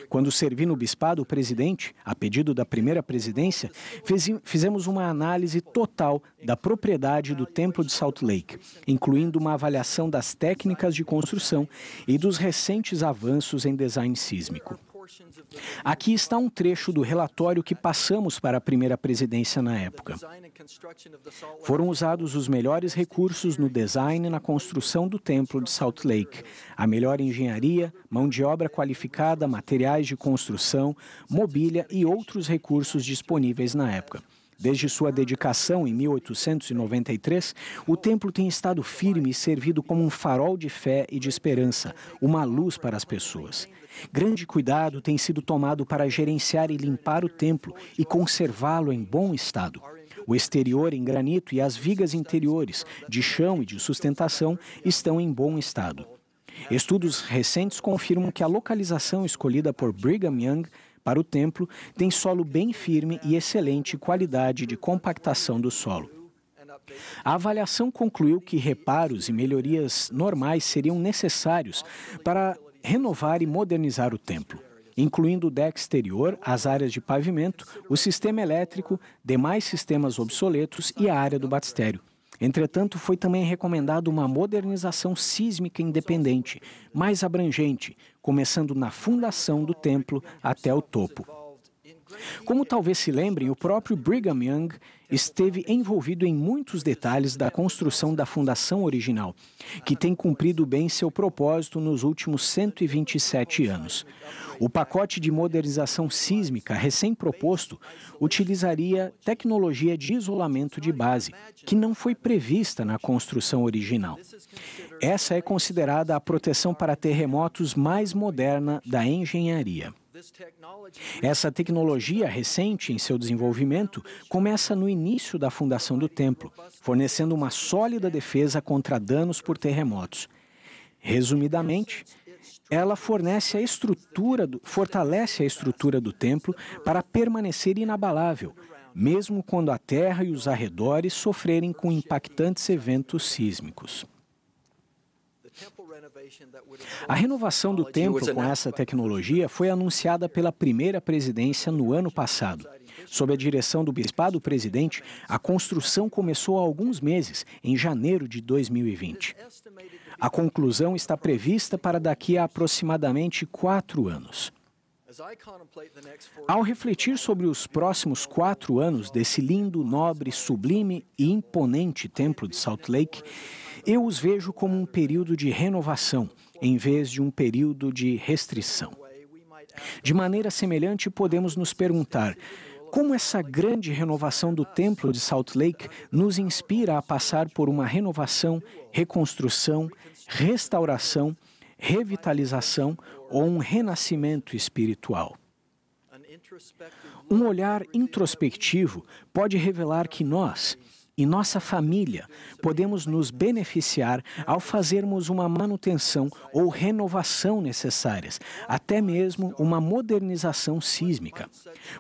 Quando servi no bispado presidente, a pedido da primeira presidência, fizemos uma análise total da propriedade do templo de Salt Lake, incluindo uma avaliação das técnicas de construção e dos recentes avanços em design sísmico. Aqui está um trecho do relatório que passamos para a primeira presidência na época. Foram usados os melhores recursos no design e na construção do templo de Salt Lake, a melhor engenharia, mão de obra qualificada, materiais de construção, mobília e outros recursos disponíveis na época. Desde sua dedicação em 1893, o templo tem estado firme e servido como um farol de fé e de esperança, uma luz para as pessoas. Grande cuidado tem sido tomado para gerenciar e limpar o templo e conservá-lo em bom estado. O exterior em granito e as vigas interiores, de chão e de sustentação, estão em bom estado. Estudos recentes confirmam que a localização escolhida por Brigham Young para o templo tem solo bem firme e excelente qualidade de compactação do solo. A avaliação concluiu que reparos e melhorias normais seriam necessários para renovar e modernizar o templo, incluindo o deck exterior, as áreas de pavimento, o sistema elétrico, demais sistemas obsoletos e a área do batistério. Entretanto, foi também recomendada uma modernização sísmica independente, mais abrangente, começando na fundação do templo até o topo. Como talvez se lembrem, o próprio Brigham Young esteve envolvido em muitos detalhes da construção da fundação original, que tem cumprido bem seu propósito nos últimos 127 anos. O pacote de modernização sísmica recém-proposto utilizaria tecnologia de isolamento de base, que não foi prevista na construção original. Essa é considerada a proteção para terremotos mais moderna da engenharia. Essa tecnologia recente em seu desenvolvimento começa no início da fundação do templo, fornecendo uma sólida defesa contra danos por terremotos. Resumidamente, ela fortalece a estrutura do templo para permanecer inabalável, mesmo quando a terra e os arredores sofrerem com impactantes eventos sísmicos. A renovação do templo com essa tecnologia foi anunciada pela primeira presidência no ano passado. Sob a direção do bispado presidente, a construção começou há alguns meses, em janeiro de 2020. A conclusão está prevista para daqui a aproximadamente 4 anos. Ao refletir sobre os próximos 4 anos desse lindo, nobre, sublime e imponente templo de Salt Lake, eu os vejo como um período de renovação, em vez de um período de restrição. De maneira semelhante, podemos nos perguntar como essa grande renovação do templo de Salt Lake nos inspira a passar por uma renovação, reconstrução, restauração, revitalização ou um renascimento espiritual. Um olhar introspectivo pode revelar que nós e nossa família podemos nos beneficiar ao fazermos uma manutenção ou renovação necessárias, até mesmo uma modernização sísmica.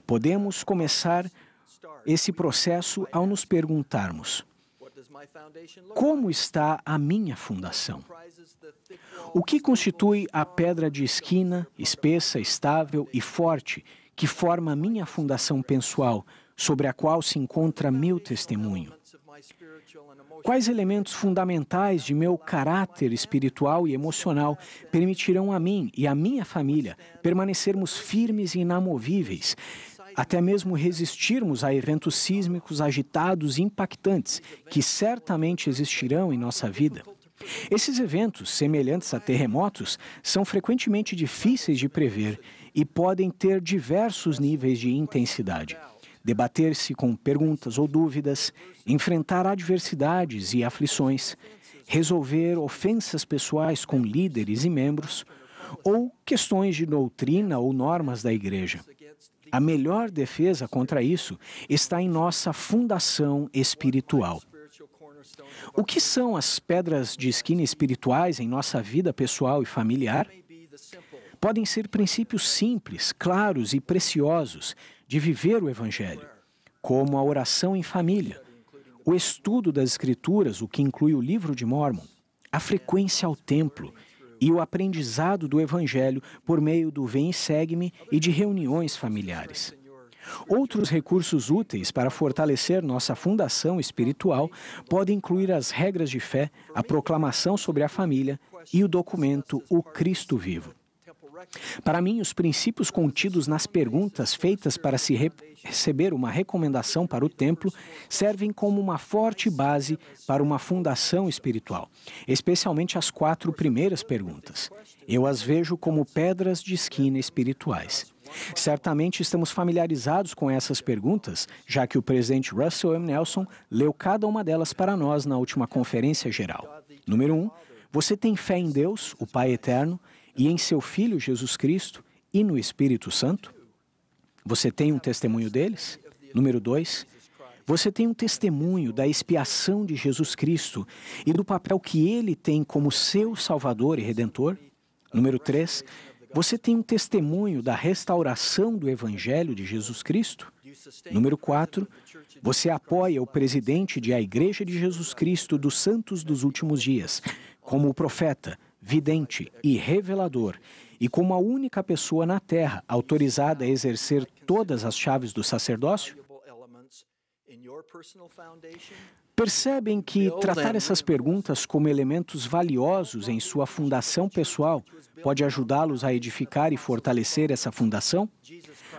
Podemos começar esse processo ao nos perguntarmos: como está a minha fundação? O que constitui a pedra de esquina, espessa, estável e forte, que forma a minha fundação pessoal, sobre a qual se encontra meu testemunho? Quais elementos fundamentais de meu caráter espiritual e emocional permitirão a mim e a minha família permanecermos firmes e inamovíveis, até mesmo resistirmos a eventos sísmicos agitados e impactantes que certamente existirão em nossa vida? Esses eventos, semelhantes a terremotos, são frequentemente difíceis de prever e podem ter diversos níveis de intensidade. Debater-se com perguntas ou dúvidas, enfrentar adversidades e aflições, resolver ofensas pessoais com líderes e membros, ou questões de doutrina ou normas da igreja. A melhor defesa contra isso está em nossa fundação espiritual. O que são as pedras de esquina espirituais em nossa vida pessoal e familiar? Podem ser princípios simples, claros e preciosos de viver o Evangelho, como a oração em família, o estudo das Escrituras, o que inclui o livro de Mórmon, a frequência ao templo e o aprendizado do Evangelho por meio do Vem e Segue-me e de reuniões familiares. Outros recursos úteis para fortalecer nossa fundação espiritual podem incluir as regras de fé, a proclamação sobre a família e o documento O Cristo Vivo. Para mim, os princípios contidos nas perguntas feitas para se receber uma recomendação para o templo servem como uma forte base para uma fundação espiritual, especialmente as 4 primeiras perguntas. Eu as vejo como pedras de esquina espirituais. Certamente estamos familiarizados com essas perguntas, já que o presidente Russell M. Nelson leu cada uma delas para nós na última conferência geral. Número 1, você tem fé em Deus, o Pai Eterno, e em seu Filho Jesus Cristo e no Espírito Santo? Você tem um testemunho deles? Número 2, você tem um testemunho da expiação de Jesus Cristo e do papel que Ele tem como seu Salvador e Redentor? Número 3, você tem um testemunho da restauração do Evangelho de Jesus Cristo? Número 4, você apoia o presidente de a Igreja de Jesus Cristo dos Santos dos Últimos Dias, como o profeta, vidente e revelador, e como a única pessoa na Terra autorizada a exercer todas as chaves do sacerdócio? Percebem que tratar essas perguntas como elementos valiosos em sua fundação pessoal pode ajudá-los a edificar e fortalecer essa fundação?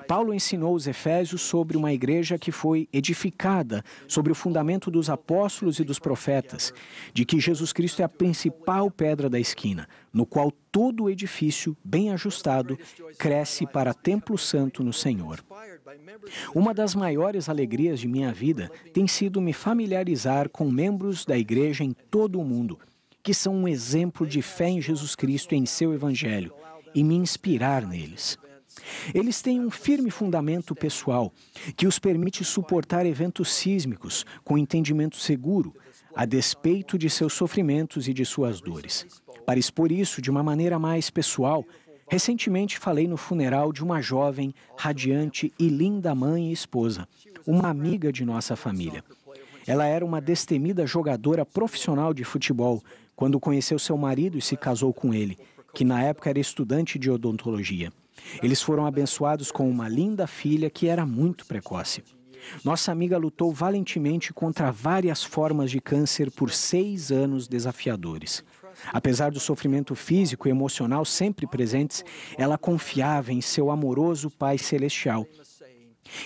Paulo ensinou os Efésios sobre uma igreja que foi edificada sobre o fundamento dos apóstolos e dos profetas, de que Jesus Cristo é a principal pedra da esquina, no qual todo o edifício, bem ajustado, cresce para templo santo no Senhor. Uma das maiores alegrias de minha vida tem sido me familiarizar com membros da igreja em todo o mundo, que são um exemplo de fé em Jesus Cristo e em seu Evangelho, e me inspirar neles. Eles têm um firme fundamento pessoal que os permite suportar eventos sísmicos com entendimento seguro, a despeito de seus sofrimentos e de suas dores. Para expor isso de uma maneira mais pessoal, recentemente falei no funeral de uma jovem, radiante e linda mãe e esposa, uma amiga de nossa família. Ela era uma destemida jogadora profissional de futebol quando conheceu seu marido e se casou com ele, que na época era estudante de odontologia. Eles foram abençoados com uma linda filha que era muito precoce. Nossa amiga lutou valentemente contra várias formas de câncer por 6 anos desafiadores. Apesar do sofrimento físico e emocional sempre presentes, ela confiava em seu amoroso Pai Celestial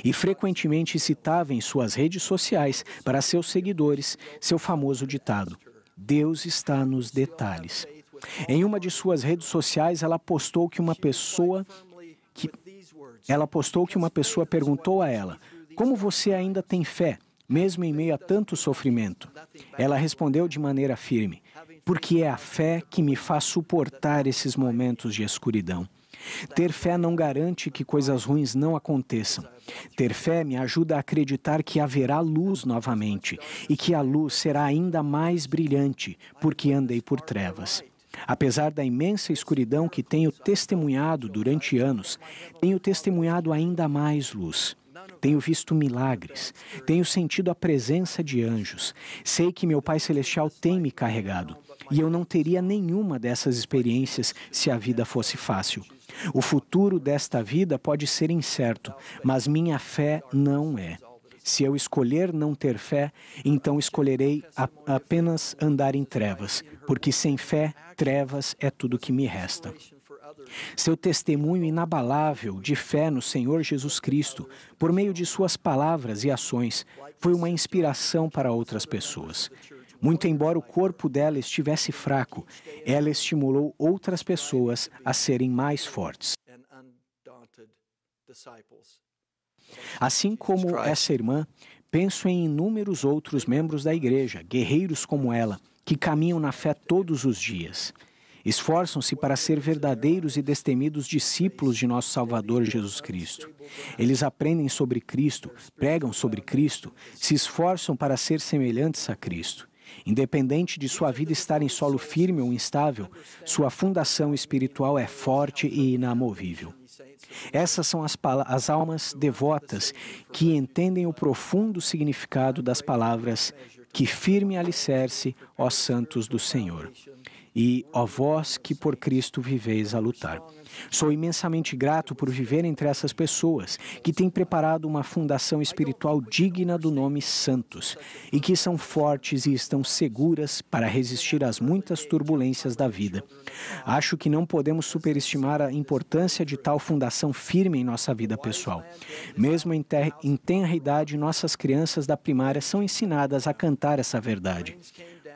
e frequentemente citava em suas redes sociais para seus seguidores seu famoso ditado: Deus está nos detalhes. Em uma de suas redes sociais, ela postou que uma pessoa perguntou a ela: como você ainda tem fé, mesmo em meio a tanto sofrimento? Ela respondeu de maneira firme: porque é a fé que me faz suportar esses momentos de escuridão. Ter fé não garante que coisas ruins não aconteçam. Ter fé me ajuda a acreditar que haverá luz novamente e que a luz será ainda mais brilhante, porque andei por trevas. Apesar da imensa escuridão que tenho testemunhado durante anos, tenho testemunhado ainda mais luz. Tenho visto milagres, tenho sentido a presença de anjos, sei que meu Pai Celestial tem me carregado, e eu não teria nenhuma dessas experiências se a vida fosse fácil. O futuro desta vida pode ser incerto, mas minha fé não é. Se eu escolher não ter fé, então escolherei apenas andar em trevas, porque sem fé, trevas é tudo que me resta. Seu testemunho inabalável de fé no Senhor Jesus Cristo, por meio de suas palavras e ações, foi uma inspiração para outras pessoas. Muito embora o corpo dela estivesse fraco, ela estimulou outras pessoas a serem mais fortes. Assim como essa irmã, penso em inúmeros outros membros da igreja, guerreiros como ela, que caminham na fé todos os dias. Esforçam-se para ser verdadeiros e destemidos discípulos de nosso Salvador Jesus Cristo. Eles aprendem sobre Cristo, pregam sobre Cristo, se esforçam para ser semelhantes a Cristo. Independente de sua vida estar em solo firme ou instável, sua fundação espiritual é forte e inamovível. Essas são as almas devotas que entendem o profundo significado das palavras: que firme alicerce, ó santos do Senhor. E, ó vós que por Cristo viveis a lutar. Sou imensamente grato por viver entre essas pessoas que têm preparado uma fundação espiritual digna do nome Santos e que são fortes e estão seguras para resistir às muitas turbulências da vida. Acho que não podemos superestimar a importância de tal fundação firme em nossa vida pessoal. Mesmo em tenra idade, nossas crianças da primária são ensinadas a cantar essa verdade.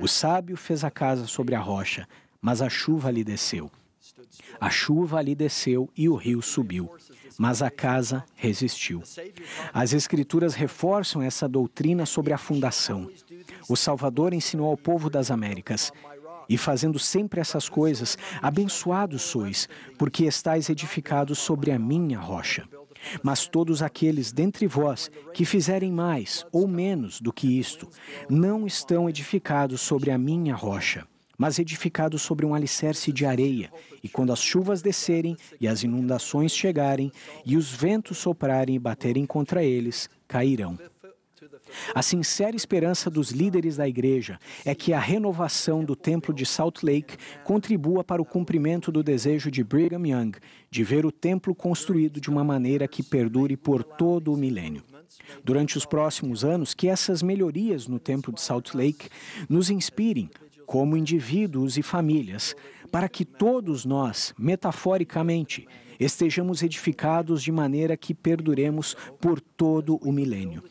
O sábio fez a casa sobre a rocha, mas a chuva lhe desceu. A chuva lhe desceu e o rio subiu, mas a casa resistiu. As Escrituras reforçam essa doutrina sobre a fundação. O Salvador ensinou ao povo das Américas: e fazendo sempre essas coisas, abençoados sois, porque estáis edificados sobre a minha rocha. Mas todos aqueles dentre vós que fizerem mais ou menos do que isto, não estão edificados sobre a minha rocha. mas edificado sobre um alicerce de areia, e quando as chuvas descerem e as inundações chegarem, e os ventos soprarem e baterem contra eles, cairão. A sincera esperança dos líderes da igreja é que a renovação do templo de Salt Lake contribua para o cumprimento do desejo de Brigham Young de ver o templo construído de uma maneira que perdure por todo o milênio. Durante os próximos anos, que essas melhorias no templo de Salt Lake nos inspirem, como indivíduos e famílias, para que todos nós, metaforicamente, estejamos edificados de maneira que perduremos por todo o milênio.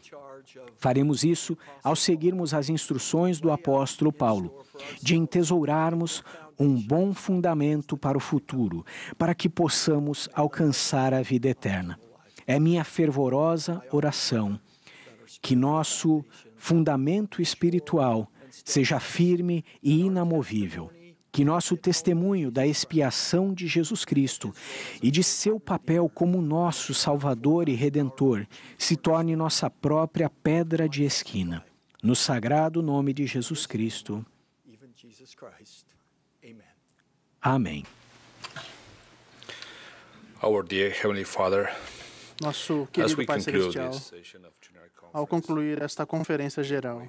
Faremos isso ao seguirmos as instruções do apóstolo Paulo, de entesourarmos um bom fundamento para o futuro, para que possamos alcançar a vida eterna. É minha fervorosa oração que nosso fundamento espiritual seja firme e inamovível, que nosso testemunho da expiação de Jesus Cristo e de seu papel como nosso Salvador e Redentor se torne nossa própria pedra de esquina. No sagrado nome de Jesus Cristo. Amém. Our dear Heavenly Father, nosso querido Pai Celestial, ao concluir esta conferência geral,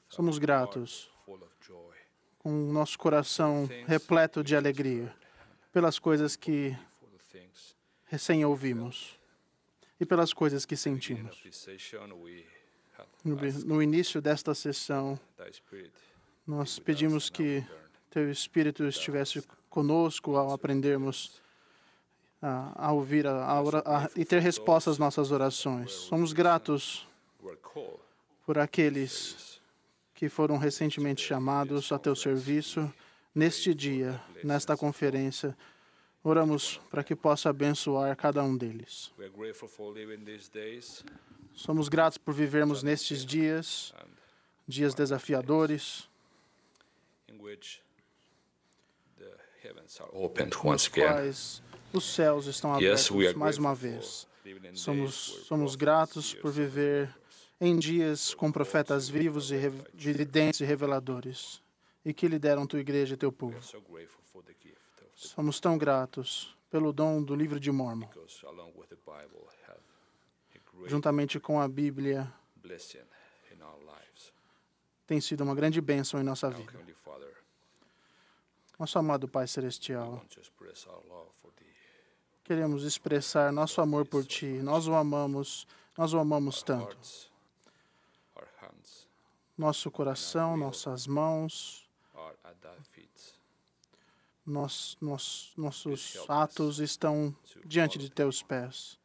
somos gratos, com o nosso coração repleto de alegria, pelas coisas que recém ouvimos e pelas coisas que sentimos. No início desta sessão, nós pedimos que Teu Espírito estivesse conosco ao aprendermos a ouvir e ter resposta às nossas orações. Somos gratos por aqueles que foram recentemente chamados a Teu serviço neste dia, nesta conferência. Oramos para que possa abençoar cada um deles. Somos gratos por vivermos nestes dias desafiadores, nos quais os céus estão abertos mais uma vez. Somos gratos por viver em dias com profetas vivos e videntes e reveladores, e que lideram Tua igreja e Teu povo. Somos tão gratos pelo dom do livro de Mórmon. Juntamente com a Bíblia, tem sido uma grande bênção em nossa vida. Nosso amado Pai Celestial, queremos expressar nosso amor por Ti. Nós o amamos tanto. Nosso coração, nossas mãos, nossos atos estão diante de Teus pés.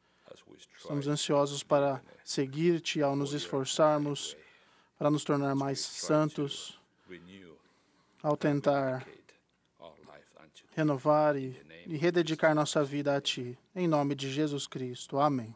Estamos ansiosos para seguir-Te ao nos esforçarmos, para nos tornar mais santos, ao tentar renovar e rededicar nossa vida a Ti. Em nome de Jesus Cristo. Amém.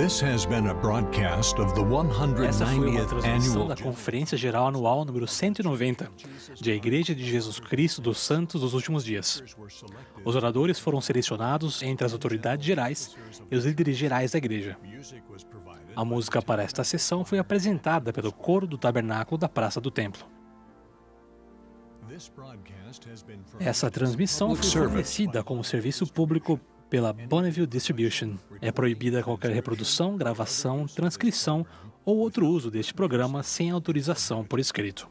This has been a broadcast of the 190th Essa foi uma transmissão annual da Conferência Geral Anual número 190 de A Igreja de Jesus Cristo dos Santos dos Últimos Dias. Os oradores foram selecionados entre as autoridades gerais e os líderes gerais da igreja. A música para esta sessão foi apresentada pelo coro do Tabernáculo da Praça do Templo. Essa transmissão foi fornecida como serviço público pela Bonneville Distribution. É proibida qualquer reprodução, gravação, transcrição ou outro uso deste programa sem autorização por escrito.